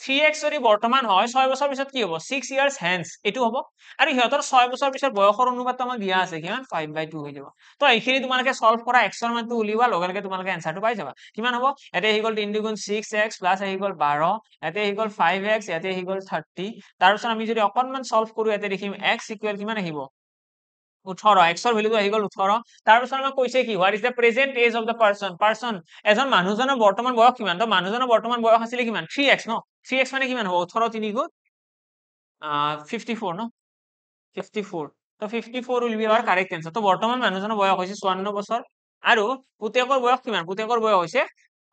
3x যদি বৰ্তমান হয় 6 বছৰ পিছত কি হ'ব 6 ইয়াৰ্ছ হেন্স এইটো হ'ব আৰু সিহঁতৰ 6 বছৰ পিছত বয়সৰ অনুপাতটো আমাক দিয়া আছে কিমান 5/2 হৈ যাব তো এইখিনি তোমালোকে সলভ কৰা x ৰ মানটো উলিওৱা লগে লগে তোমালোকে এনসাৰটো পাই যাবা কিমান হ'ব ইয়াতে আহি গ'ল 3 2 গুণ 6x প্লাস আহি গ'ল 12 ইয়াতে আহি গ'ল 5x ইয়াতে আহি গ'ল 30 তাৰপিছত আমি যদি অকনমান সলভ কৰো ইয়াতে দেখিম x ইকুৱেল কিমান আহিব 18 x ৰ ভ্যালুটো আহি গ'ল 18 তাৰপিছত আমাক কৈছে কি what is the present age of the person এজন মানুহজনৰ বৰ্তমান বয়স কিমান তো মানুহজনৰ বৰ্তমান বয়স আছিল কিমান 3x ন 3x মানে কিমান হ'ব 18 3 গুণ 54 ন 54 তো 54 will be our correct answer তো বৰ্তমান মানুহজনৰ বয়স হৈছে 54 বছৰ আৰু পুতেকৰ বয়স কিমান পুতেকৰ বয়স হৈছে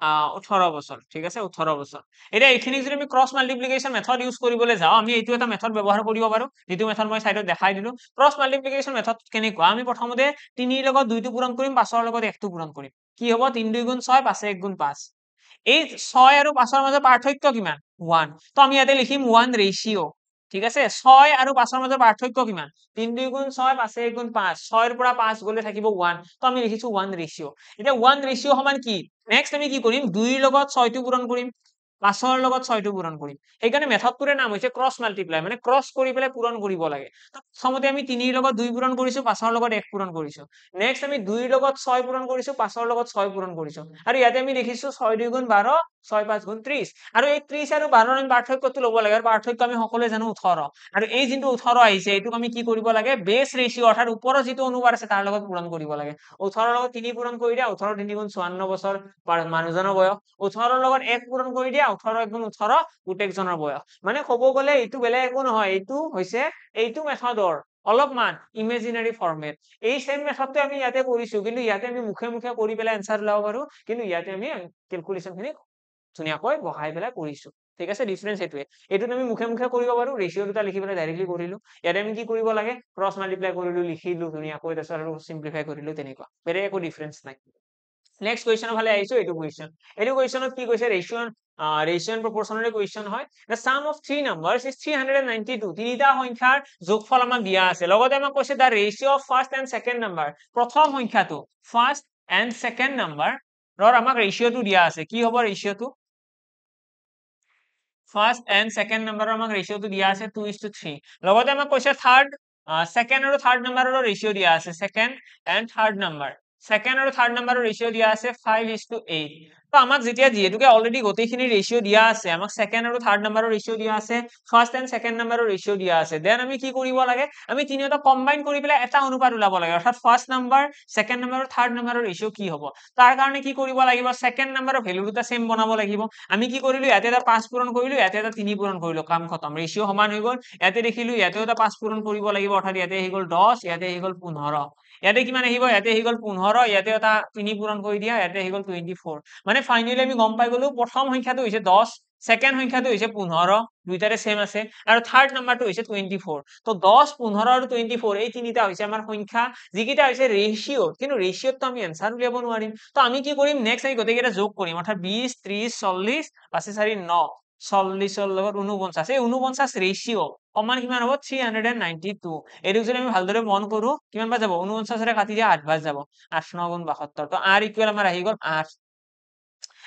18 বছৰ ঠিক আছে 18 বছৰ এতিয়া এইখিনি যদি আমি ক্ৰছ মাল্টিপ্লিকেশ্যন মেথড ইউজ কৰিবলৈ যাওঁ আমি এইটো এটা মেথড ব্যৱহাৰ কৰিব পাৰো যেটো মেথড মই সাইডত দেখাই দিলো ক্ৰছ মাল্টিপ্লিকেশ্যন মেথড কেনেকুৱা আমি প্ৰথমতে 3 ৰ লগত 2 টো পূৰণ কৰিম 5 ৰ লগত 1 টো পূৰণ কৰিম কি হ'ব 3 2 গুণ 6 5 1 গুণ 5 এই 6 আৰু 5 ৰ মাজৰ পাৰ্থক্য কিমান 1 তো আমি ইয়াতে লিখিম 1 ৰেশিও ঠিক আছে 6 আৰু 5 ৰ মাজৰ পাৰ্থক্য কিমান 3 2 গুণ 6 5 1 গুণ 5 6 ৰ পৰা 5 গলে থাকিব 1 তো আমি লিখিছো 1 ৰেশিও এতিয়া 1 ৰেশিও সমান কি নেক্সট আমি কি কৰিম 2 ৰ লগত 6 টো পূৰণ কৰিম 5 ৰ লগত 6 টো পূৰণ কৰিম সেইকাৰণে মেথডটোৰে নাম হৈছে ক্ৰছ মাল্টিপ্লাই মানে ক্ৰছ কৰি পেলাই পূৰণ কৰিব লাগে তো প্ৰথমতে আমি 3 ৰ লগত 2 পূৰণ কৰিছো 5 ৰ লগত 1 পূৰণ কৰিছো নেক্সট আমি 2 ৰ লগত 6 পূৰণ কৰিছো 5 ৰ লগত 6 পূৰণ কৰিছো আৰু ইয়াতে আমি লিখিছো 6 2 গুণ 12 6 5 গুণ 30 আৰু এই 30 আৰু 12 ৰ আমি পাৰ্থক্যটো ল'ব লাগে আৰু পাৰ্থক্য আমি সকলোৱে জানো 18 আৰু এই যিটো 18 আহিছে এইটোক আমি কি কৰিব লাগে বেস ৰেশিও অৰ্থাৎ ওপৰৰ যিটো অনুপাত আছে তাৰ লগত পূৰণ কৰিব লাগে 18 ৰ লগত 3 পূৰণ কৰি দিয়া 18 3 গুণ 54 বছৰ মানুহজনৰ বয়স 18 ৰ লগত 1 পূৰণ কৰি দিয়া 18 1 গুণ 18 পুতেকজনৰ বয়স মানে ক'ব গ'লে এইটো বেলেগ একো নহয় এইটো হৈছে এইটো মেথডৰ অলপমান ইমেজিনাৰী ফৰ্মেট এই সেম মেথডটো আমি ইয়াতে কৰিছো কিন্তু ইয়াতে আমি মুখে মুখে কৰি পেলাই এনসাৰ ওলাব পাৰো কিন্তু ইয়াতে আমি ক্যালকুলেশন খিনি ধুনীয়াকৈ বহাই পেলাই কৰিছো ঠিক আছে ডিফাৰেন্স এটোৱে এটো আমি মুখে মুখে কৰিব পাৰো ৰেশিও দুটা লিখি পেলাই ডাইৰেক্টলি কৰিলো ইয়াতে আমি কি কৰিব লাগে ক্ৰছ মাল্টিপ্লাই কৰিলো লিখিলো ধুনীয়াকৈ তাৰছত আৰু সিম্পলিফাই কৰিলো তেনেকুৱা বেলেগ একো ডিফাৰেন্স নাই নেক্সট কোৱেশ্চনৰ ফালে আহিছো এইটো কোৱেশ্চনত কি কৈছে ৰেশিও ৰেশিও এণ্ড প্ৰপৰ্শনেল কোৱেশ্চন হয় the sum of three numbers is 392 তিনিটা সংখ্যাৰ যোগফল আমাক দিয়া আছে লগতে আমাক কৈছে the ratio of first and second number প্ৰথম সংখ্যাটো first and second number ৰৰ আমাক ৰেশিওটো দিয়া আছে কি হ'ব ৰেশিওটো ফাৰ্স্ট এন্ড সেকেন্ড নাম্বাৰৰ আমাক ৰেশিওটো দিয়া আছে 2:3 লগতে আমাক কৈছে থাৰ্ড সেকেন্ড আৰু থাৰ্ড নাম্বাৰৰ ৰেশিও দিয়া আছে second and third number second আৰু থাৰ্ড নাম্বাৰৰ ৰেশিও দিয়া আছে 5:8 তো আমাক যেতিয়া যেহেতুকে অলৰেডি গোটেইখিনি ৰেশিও দিয়া আছে আমাক সেকেন্ড আৰু থাৰ্ড নাম্বাৰৰ ৰেশিও দিয়া আছে ফাৰ্স্ট এন্ড সেকেন্ড নাম্বাৰৰ ৰেশিও দিয়া আছে দেন আমি কি কৰিব লাগে আমি তিনিটা কম্বাইন কৰি পেলাই এটা অনুপাত ওলাব লাগে অৰ্থাৎ ফাৰ্স্ট নাম্বাৰ সেকেন্ড নাম্বাৰ আৰু থাৰ্ড নাম্বাৰৰ ৰেশিও কি হ'ব তাৰ কাৰণে কি কৰিব লাগিব সেকেন্ড নাম্বাৰৰ ভ্যালু দুটা সেম বনাব লাগিব আমি কি কৰিলো ইয়াতে এটা 5 পূৰণ কৰিলো ইয়াতে এটা 3 পূৰণ কৰিলো কাম খতম ৰেশিও সমান হৈ গ'ল ইয়াতে দেখিলো ইয়াতে এটা 5 পূৰণ কৰিব লাগিব অৰ্থাৎ ইয়াতে আহি গ'ল 10 ইয়াতে আহি গ'ল 15 ইয়াতে কিমান আহিব ইয়াতে আহি গ'ল 15 ইয়াতে এটা 3 পূৰণ কৰি দিয়া ইয়াতে আহি গ'ল 24 মানে ফাইনালি আমি গম পাই গলো প্ৰথম সংখ্যাটো হৈছে 10 সেকেন্ড সংখ্যাটো হৈছে 15 দুইটাৰে সেম আছে আৰু থাৰ্ড নাম্বাৰটো হৈছে 24 তো 10 15 আৰু 24 এই তিনিটা হৈছে আমাৰ সংখ্যা যিকিটা হৈছে ৰেশিও কিন্তু ৰেশিওটো আমি আনসাৰ উলিয়াব নোৱাৰিম তো আমি কি কৰিম নেক্সট আমি গোটেইকেইটা যোগ কৰিম অৰ্থাৎ 20 30 40 5 4 9 40 ৰ লগত 49 এই 49 ৰেশিও সমান কিমান হ'ব 392 এইটো যদি আমি ভালদৰে মন কৰো কিমান বা যাব 49 ৰে কাটি দিয়া 8 বাৰ যাব 8 9 গুণ 72 তো r ইকুৱেল আমাৰ আহি গ'ল 8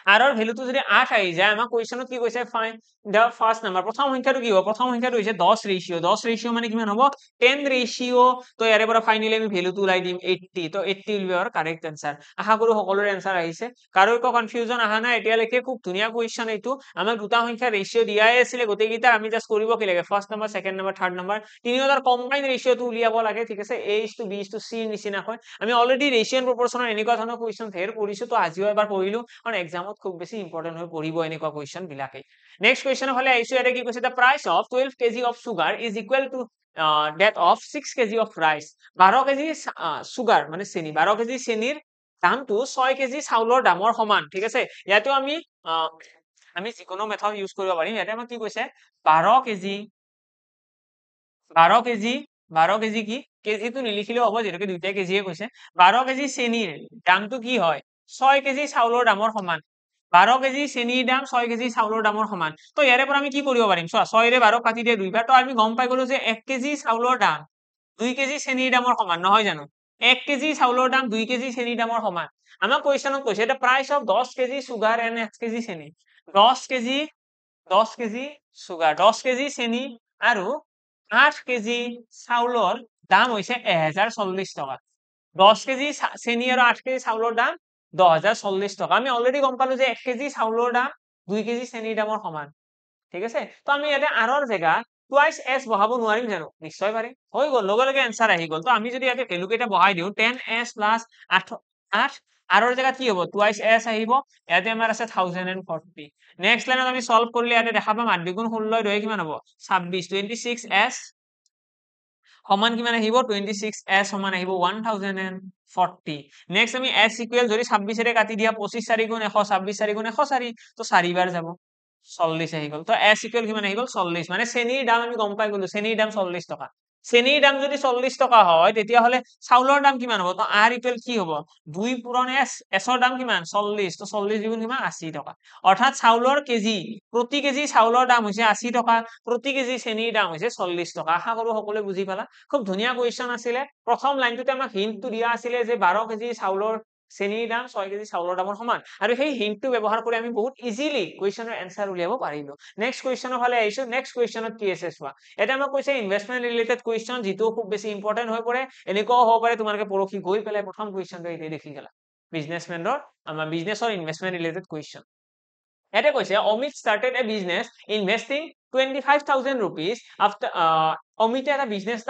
r ৰ ভ্যালুটো যদি 8 আহি যায় আমাৰ কোৱেশ্চনত কি কৈছে ফাইন্ড দা ফাৰ্স্ট নাম্বাৰ প্ৰথম সংখ্যাটো কি হ'ব প্ৰথম সংখ্যাটো হৈছে 10 ৰেশিও মানে কিমান হ'ব 10 ৰেশিও তো ইয়াৰে পৰা ফাইনালি আমি ভ্যালুটো উলাই দিম 80 তো 80 উইল বি আवर কারেক্ট आंसर আশা কৰো সকলোৰে आंसर আহিছে কাৰো একো কনফিউজন আহা নাই এতিয়ালৈকে খুব ধুনীয়া কোৱেশ্চন এইটো আমাক দুটা সংখ্যা ৰেশিও দিয়াই আছিল গোটেইকেইটা আমি জাস্ট কৰিব কি লাগে first number second number third number তিনিটাৰ কম্বাইন ৰেশিওটো উলিয়াব লাগে ঠিক আছে a:b:c নিচিনা হয় আমি অলৰেডি ৰেশিও এণ্ড প্ৰপৰচনৰ এনেকুৱা ধৰণৰ কোৱেশ্চন ধেৰ কৰিছো তো আজিও এবাৰ পঢ়িলো কাৰণ এক্সামত খুব বেছি ইম্পৰ্টেন্ট হৈ পৰিব এনেকুৱা কোৱেশ্চন বিলাকে নেক্সট কোৱেশ্চনৰ ফালে আইছো এটা কি কৈছে the price of 12 kg of sugar is equal to that of 6 kg of rice 12 KG sugar মানে চেনি 12 কেজি চেনিৰ দামটো 6 কেজি চাউলৰ দামৰ সমান ঠিক আছে ইয়াতো আমি যিকোনো মেথড ইউজ কৰিব পাৰিম ইয়াতে আমাক কি কৈছে 12 কেজি 12 কেজি কি কেজিটো নিলিখিলেও হ'ব যেনেকৈ দুইটা কেজিয়ে কৈছে 12 কেজি চেনিৰ দামটো কি হয় 6 কেজি চাউলৰ দামৰ সমান 12 কেজি চেনিৰ দাম 6 কেজি চাউলৰ দামৰ সমান তো ইয়াৰে পৰা আমি কি কৰিব পাৰিম চোৱা 6 ৰে 12 কাটি দিয়ে দুইবাৰ তো আমি গম পাই গলো যে 1 কেজি চাউলৰ দাম 2 কেজি চেনিৰ দামৰ সমান নহয় জানো 1 কেজি চাউলৰ দাম 2 কেজি চেনিৰ দামৰ সমান আমাক কোৱেশ্চনত কৈছে এটা price of 10 KG sugar and 1 KG চেনি 10 কেজি সুগাৰ 10 কেজি চেনি আৰু 8 কেজি চাউলৰ দাম হৈছে 1040 টকা 10 কেজি চেনি আৰু 8 কেজি চাউলৰ দাম 1040 টকা আমি অলৰেডি গম পালো যে 1 কেজি চাউলৰ দাম 2 কেজি চেনিৰ দামৰ সমান ঠিক আছে তো আমি ইয়াতে আৰৰ জেগা টুৱাইস s বহাব নোৱাৰিম জানো নিশ্চয় পাৰিম হৈ গল লগে লগে आंसर আহি গল তো আমি যদি ইয়াতে ভ্যালু কেইটা বহাই দিও 10s 8 আৰৰ জেগাত কি হ'ব টুৱাইস s আহিব ইয়াতে আমাৰ আছে 1040 নেক্সট লাইনত আমি সলভ কৰিলে ইয়াতে দেখা পাম 8 দুগুণ 16 2 কিমান হ'ব 26 26s সমান কিমান আহিব 26s সমান আহিব 1040 নেক্সট আমি s ইকুৱেল যদি 26 ৰে কাটি দিয়া 25 4 গুণ 100 26 4 গুণ 140 তো 4 বাৰ যাব 40 আহি গল তো s ইকুৱেল কিমান আহি গল 40 মানে চেনিৰ দাম আমি গম পাই গলো চেনিৰ দাম 40 টকা চেনিৰ দাম যদি 40 টকা হয় তেতিয়া হলে চাউলৰ দাম কিমান হ'ব তো r ইকুৱেল কি হ'ব 2 পূৰণ s s ৰ দাম কিমান 40 তো 40 গুণ কিমান 80 টকা অৰ্থাৎ চাউলৰ কেজি প্ৰতি কেজি চাউলৰ দাম হৈছে 80 টকা প্ৰতি কেজি চেনিৰ দাম হৈছে 40 টকা আশা কৰো সকলোৱে বুজি পালা খুব ধুনীয়া কোৱেশ্চন আছিলে প্ৰথম লাইনটোতে আমাক হিন্টটো দিয়া আছিলে যে 12 কেজি চাউলৰ চেনিৰ দাম 6 কেজি চাউলৰ দামৰ সমান আৰু সেই হিন্টটো ব্যৱহাৰ কৰি আমি বহুত ইজিলি কোৱেশ্চনৰ आंसर উলিয়াব পাৰিলো নেক্সট কোৱেশ্চনৰ ফালে আহিছো নেক্সট কোৱেশ্চনত কি আছে চোৱা এটা আমাক কৈছে ইনভেষ্টমেন্ট ৰিলেটেড কোৱেশ্চন যেটো খুব বেছি ইম্পৰ্টেন্ট হৈ পৰে এনেকুৱা হ'ব পাৰে তোমালোকে পৰখি গৈ পেলাই প্ৰথম কোৱেশ্চনটো এই দেখি গলা বিজনেছমেনৰ আমাৰ বিজনেছৰ ইনভেষ্টমেন্ট ৰিলেটেড কোৱেশ্চন এটা কৈছে Amit started a business investing 25000 rupees after অমিতে এটা বিজনেছ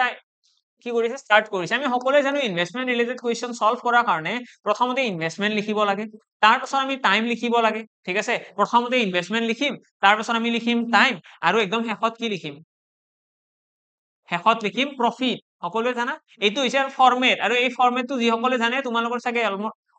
কি কৰিছে স্টাৰ্ট কৰিছে আমি সকলোৱে জানো ইনভেষ্টমেন্ট ৰিলেটেড কোৱেশ্চন সলভ কৰাৰ কাৰণে প্ৰথমতে ইনভেষ্টমেন্ট লিখিব লাগে তাৰ পাছত আমি টাইম লিখিব লাগে ঠিক আছে প্ৰথমতে ইনভেষ্টমেন্ট লিখিম তাৰ পাছত আমি লিখিম টাইম আৰু একদম শেষত কি লিখিম শেষত লিখিম প্ৰফিট সকলোৱে জানা এইটো হৈছে ফৰমেট আৰু এই ফৰমেটটো যি সকলে জানে তোমালোকৰ চাগে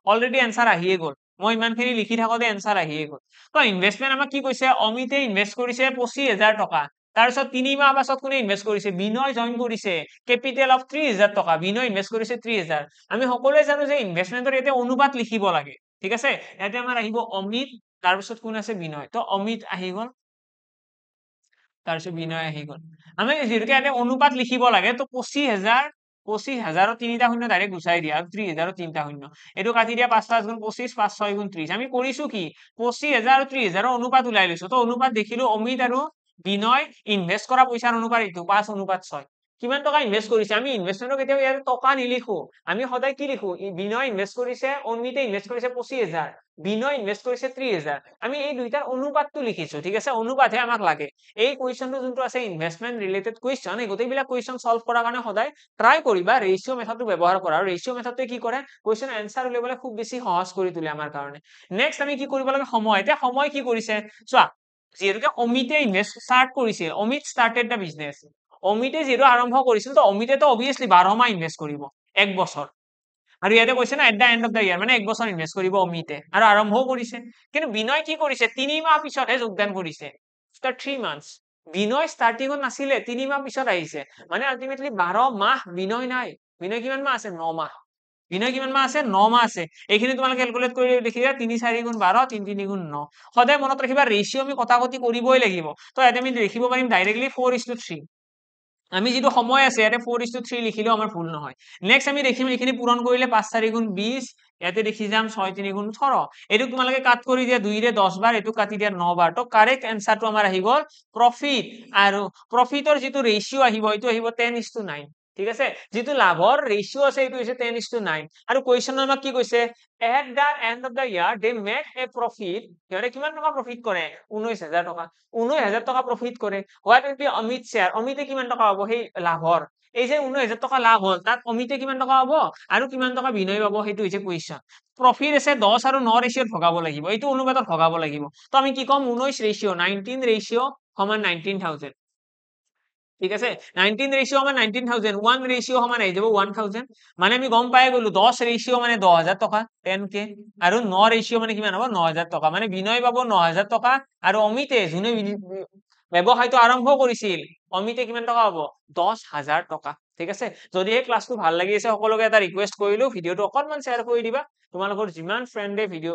অলৰেডি आंसर আহিয়ে গল মই ইমানখিনি লিখি থাকোতে आंसर আহিয়ে গল তো ইনভেষ্টমেন্ট আমাক কি কৈছে অমিতে ইনভেষ্ট কৰিছে 25000 টকা তাৰপিছত 3 মাহ পাছত কোনে ইনভেষ্ট কৰিছে বিনয় জয়েন কৰিছে কেপিটেল অফ 30000 টকা বিনয় ইনভেষ্ট কৰিছে 3000 আমি সকলোৱে জানো যে ইনভেষ্টমেন্টৰ এতে অনুপাত লিখিব লাগে ঠিক আছে ইয়াতে আমাৰ আহিব অমিত তাৰপিছত কোন আছে বিনয় তো অমিত আহি গল তাৰপিছত বিনয় আহি গল আমি যেনেকৈ ইয়াতে অনুপাত লিখিব লাগে তো 25000 তিনিটা শূন্য ডাইৰেক্ট গুচাই দিয়া 30000 তিনিটা শূন্য এটো কাটি দিয়া 5 5 গুণ 25 5 6 গুণ 30 আমি কৰিছো কি 25000 আৰু 30000 অনুপাত উলাই লৈছো তো অনুপাত দেখিলো অমিত আৰু বিনয় ইনভেষ্ট কৰা পইচাৰ অনুপাত এইটো 5:6 কিমান টকা ইনভেষ্ট কৰিছে আমি ইনভেষ্টমেন্টৰ কেতিয়াও ইয়াত টকা নিলিখো আমি সদায় কি লিখো বিনয় ইনভেষ্ট কৰিছে অমিতে ইনভেষ্ট কৰিছে 25000 বিনয় ইনভেষ্ট কৰিছে 30000 আমি এই দুইটাৰ অনুপাতটো লিখিছো ঠিক আছে অনুপাতহে আমাক লাগে এই কোৱেশ্চনটো যোনটো আছে ইনভেষ্টমেন্ট ৰিলেটেড কোৱেশ্চন এই গোটেইবিলাক কোৱেশ্চন সলভ কৰাৰ কাৰণে সদায় ট্ৰাই কৰিবা ৰেশিও মেথডটো ব্যৱহাৰ কৰা আৰু ৰেশিও মেথডটোৱে কি কৰে কোৱেশ্চন आंसर উলিয়াবলৈ খুব বেছি সহজ কৰি তোলে আমাৰ কাৰণে নেক্সট আমি কি কৰিব লাগে সময় এতিয়া সময় কি কৰিছে চোৱা যেহেতুকে অমিতে ইনভেষ্ট স্টাৰ্ট কৰিছে অমিত স্টাৰ্টেড দা বিজনেছ অমিতে যেহেতু আৰম্ভ কৰিছিল তো অমিতে তো অবভিয়াসলি 12 মাহ ইনভেষ্ট কৰিব এক বছৰ আৰু ইয়াতে কৈছে না at the end of the year মানে এক বছৰ ইনভেষ্ট কৰিব অমিতে আৰু আৰম্ভও কৰিছে কিন্তু বিনয় কি কৰিছে 3 মাহ পিছতহে যোগদান কৰিছে আফটাৰ 3 months বিনয় ষ্টাৰ্টিংত নাছিলে 3 মাহ পিছত আহিছে মানে আলটিমেটলি 12 মাহ বিনয় নাই বিনয় কিমান মাহ আছে 9 মাহ বিনয় কিমান মাহ আছে 9 মাহ আছে এইখিনি তোমালোকে ক্যালকুলেট কৰি দেখিবা 3 4 গুণ 12 3 3 গুণ 9 সদায় মনত ৰাখিবা ৰেশিও আমি কটাকটি কৰিবই লাগিব তো ইয়াতে আমি লিখিব পাৰিম ডাইৰেক্টলি 4:3 আমি যেটো সময় আছে ইয়াতে 4:3 লিখিলেও আমাৰ ভুল নহয় নেক্সট আমি দেখিম এইখিনি পূৰণ কৰিলে 5 4 গুণ 20 ইয়াতে দেখি যাম 6 3 গুণ 18 এইটো তোমালোকে কাট কৰি দিয়া 2 ৰে 10 বাৰ এইটো কাটি দিয়া 9 বাৰ তো কাৰেক্ট আনসাৰটো আমাৰ আহি গল প্ৰফিট আৰু প্ৰফিটৰ যেটো ৰেশিও আহিব এইটো আহিব 10:9 ঠিক আছে যেটো লাভৰ ৰেশিও আছে এইটো হৈছে 10:9 আৰু কোৱেশ্চনত আমাক কি কৈছে at the end of the year they make a profit ইয়াৰে কিমান টকা প্ৰফিট কৰে 19000 টকা 19000 টকা প্ৰফিট কৰে what will be Amit share অমিতে কিমান টকা হ'ব সেই লাভৰ এই যে 19000 টকা লাভ হল তাত অমিতে কিমান টকা হ'ব আৰু কিমান টকা বিনয় পাব সেইটো হৈছে কোৱেশ্চন প্ৰফিট আছে 10 আৰু 9 ৰেশিওত ভগাব লাগিব এইটো অনুপাতত ভগাব লাগিব তো আমি কি কম 19 ৰেশিও 19 ৰেশিও সমান 19000 ঠিক আছে 19 ৰেশিও সমান 19000 1 ৰেশিও সমান আহি যাব 1000 মানে আমি গম পাই গলো 10 ৰেশিও মানে 10000 টকা 10k আৰু 9 ৰেশিও মানে কিমান হ'ব 9000 টকা মানে বিনয় পাব 9000 টকা আৰু অমিতে যোনে ব্যৱসায়টো আৰম্ভ কৰিছিল অমিতে কিমান টকা হ'ব 10000 টকা ঠিক আছে যদি এই ক্লাসটো ভাল লাগি আছে সকলোকে এটা ৰিকুৱেষ্ট কৰিলো ভিডিওটো অকনমান শেয়াৰ কৰি দিবা তোমালোকৰ যিমান ফ্ৰেণ্ডে ভিডিও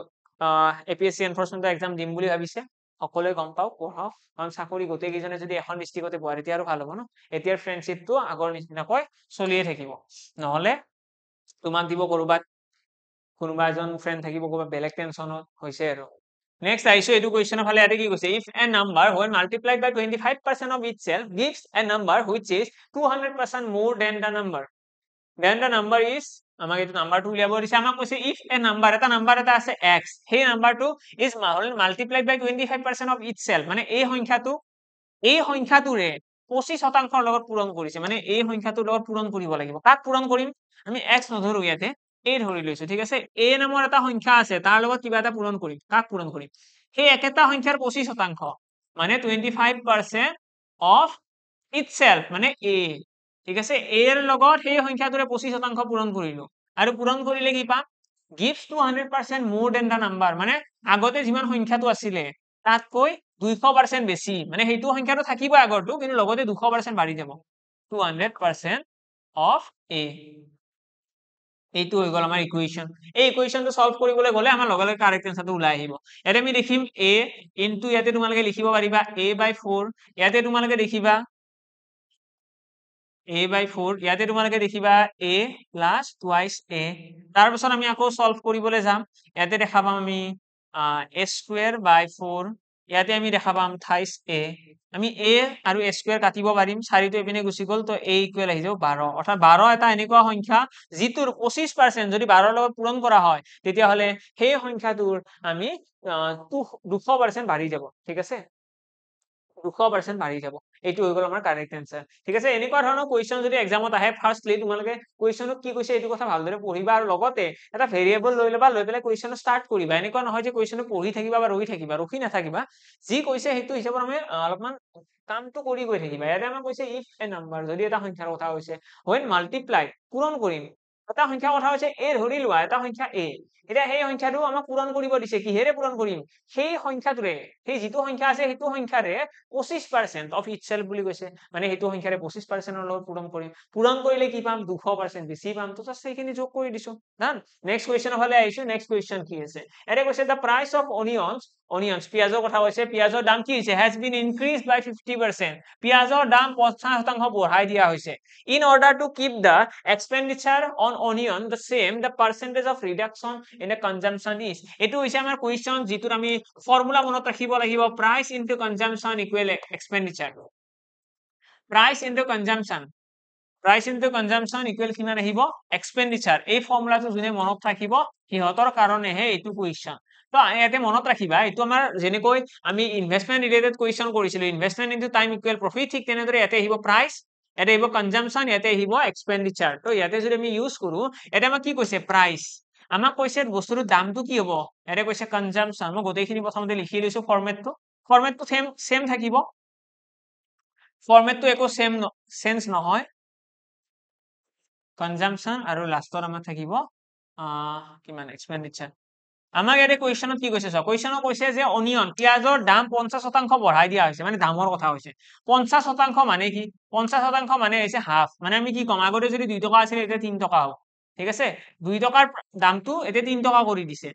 এপিএসসি এনফোৰ্সমেন্ট এক্সাম দিম বুলি ভাবিছে সকলোৱে গম পাও পঢ়ক কাৰণ চাকৰি গোটেই কিজনে যদি এখন ডিস্ট্ৰিক্টতে পঢ়ে তেতিয়া আৰু ভাল হ'ব ন এতিয়াৰ ফ্ৰেণ্ডশিপটো আগৰ নিচিনাকৈ চলিয়ে থাকিব নহলে তোমাক দিব কৰবাত কোনোবা এজন ফ্ৰেণ্ড থাকিব কৰবাত বেলেগ টেনচনত হৈছে আৰু Next, I show education of if a number when multiplied by 25% of itself gives a number which is 200% more than the number. Then the number is আমাক এইটো নাম্বাৰটো উলিয়াব দিছে আমাক কৈছে if a number এটা আছে x সেই নাম্বাৰটো is multiplied by 25% of itself মানে এই সংখ্যাটোৰে 25% লগত পূৰণ কৰিছে মানে এই সংখ্যাটোৰ লগত পূৰণ কৰিব লাগিব কাক পূৰণ কৰিম আমি x নধৰো ইয়াতে a ধৰি লৈছো ঠিক আছে a নামৰ এটা সংখ্যা আছে তাৰ লগত কিবা এটা পূৰণ কৰিম কাক পূৰণ কৰিম সেই একেটা সংখ্যাৰ 25% মানে 25% of itself মানে a ঠিক আছে a এর লগত সেই সংখ্যাটোৰে 25% পূৰণ কৰিলো আৰু পূৰণ কৰিলে কি পাম gives 200% more than the number মানে আগতে যিমান সংখ্যাটো আছিলে তাতকৈ 200% বেছি মানে সেইটো সংখ্যাটো থাকিব আগৰটো কিন্তু লগতে 200% বাঢ়ি যাব 200% of a এইটো হৈ গল আমাৰ ইকুৱেশন এই ইকুৱেশনটো সলভ কৰিবলৈ গলে আমাৰ লগে লগে কারেক্ট আনসারটো ওলাই আহিব ইয়াতে আমি দেখিম a ইনটু ইয়াতে তোমালোকে লিখিব পাৰিবা a/4 ইয়াতে তোমালোকে দেখিবা a/4 ইয়াতে তোমালোকে দেখিবা a plus twice a তাৰ পিছত আমি আকৌ সলভ কৰিবলৈ যাম ইয়াতে দেখা পাম আমি a²/4 ইয়াতে আমি দেখা পাম 28 a আমি a আৰু a² কাটিব পাৰিম 4টো এপিনে গুচি গল তো a ইকুৱেল আহি যাব 12 অৰ্থাৎ 12 এটা এনেকুৱা সংখ্যা যিটোৰ 25% যদি 12 লগত পূৰণ কৰা হয় তেতিয়া হলে সেই সংখ্যাটোৰ আমি 200% বাঢ়ি যাব ঠিক আছে 200% বাঢ়ি যাব এইটো হৈ গল আমাৰ কাৰেক্ট আনসাৰ ঠিক আছে এনেকুৱা ধৰণৰ কোৱেশ্চন যদি এক্সামত আহে ফাৰ্স্টলি তোমালোকে কোৱেশ্চনত কি কৈছে এইটো কথা ভালদৰে পঢ়িবা আৰু লগতে এটা ভেৰিয়েবল লৈ লবা লৈ পেলাই কোৱেশ্চন স্টাৰ্ট কৰিবা এনেকুৱা নহয় যে কোৱেশ্চনটো পঢ়ি থাকিবা বা ৰখি নাথাকিবা যি কৈছে সেইটো হিচাপত আমি অলপমান কামটো কৰি গৈ থাকিবা ইয়াতে আমাক কৈছে ইফ এ নাম্বাৰ যদি এটা সংখ্যাৰ কথা কৈছে when multiply পূৰণ কৰিম এটা সংখ্যাৰ কথা হৈছে a ধৰি লোৱা এটা সংখ্যা a এতিয়া সেই সংখ্যাটো আমাক পূৰণ কৰিব দিছে কিহেৰে পূৰণ কৰিম সেই সংখ্যাটোৰে সেই যিটো সংখ্যা আছে সেইটো সংখ্যাৰে 25% of itself বুলি কৈছে মানে সেইটো সংখ্যাৰে 25% ৰ লগত পূৰণ কৰিলে কি পাম 200% বেছি পাম তো জাস্ট সেইখিনি যোগ কৰি দিছো ডান নেক্সট কোৱেশ্চন হলে আহিছো নেক্সট কোৱেশ্চন কি আছে এৰে কৈছে the price of onions পিয়াজৰ কথা কৈছে পিয়াজৰ দাম কি হৈছে has been increased by 50% পিয়াজৰ দাম 50% বঢ়াই দিয়া হৈছে in order to keep the expenditure on onion the same the percentage of reduction in the consumption is এটো হৈছে আমাৰ কোৱেশ্চন যিটোৰ আমি ফৰ্মুলা মনত ৰাখিব লাগিব price into consumption equal expenditure price into consumption equal কিমান আহিব expenditure এই ফৰ্মুলাটো যোনে মনত ৰাখিব সিহঁতৰ কাৰণেহে এইটো কোৱেশ্চন তো ইয়াতে মনত ৰাখিবা এইটো আমাৰ যেনেকৈ আমি ইনভেষ্টমেন্ট ৰিলেটেড কোৱেশ্চন কৰিছিলো investment into time equal profit ঠিক তেনেদৰে ইয়াতে আহিব প্ৰাইস ইয়াতে আহিব কনজাম্পশন ইয়াতে আহিব এক্সপেন্ডিচাৰ তো ইয়াতে যদি আমি ইউজ কৰো এটা আমাক কি কৈছে প্ৰাইস আমাক কৈছে বস্তুৰ দামটো কি হ'ব ইয়াতে কৈছে কনজাম্পশন মই গোটেইখিনি প্ৰথমতে লিখি লৈছো ফৰমেটটো সেম থাকিব ফৰমেটটো একো চেঞ্জ নহয় কনজাম্পশন আৰু লাষ্টত আমাৰ থাকিব কিমান এক্সপেন্ডিচাৰ আমাক ইয়াতে কোৱেশ্চনত কি কৈছে কোৱেশ্চনত কৈছে যে অনিয়ন পিয়াজৰ দাম 50% বঢ়াই দিয়া হৈছে মানে দামৰ কথা হৈছে 50% মানে কি 50% মানে হৈছে হাফ মানে আমি কি কম আগতে যদি 2 টকা আছিল এতিয়া 3 টকা হ'ব ঠিক আছে 2 টকাৰ দামটো এতিয়া 3 টকা কৰি দিছে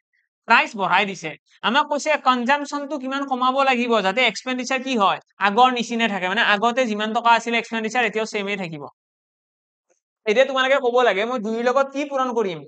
প্ৰাইস বঢ়াই দিছে আমাক কৈছে কনজাম্পশনটো কিমান কমাব লাগিব যাতে এক্সপেন্ডিচাৰ কি হয় আগৰ নিচিনা থাকে মানে আগতে যিমান টকা আছিল এক্সপেন্ডিচাৰ এতিয়াও সেমে থাকিব এতিয়া তোমালোকে ক'ব লাগে মই 2 লগত কি পূৰণ কৰিম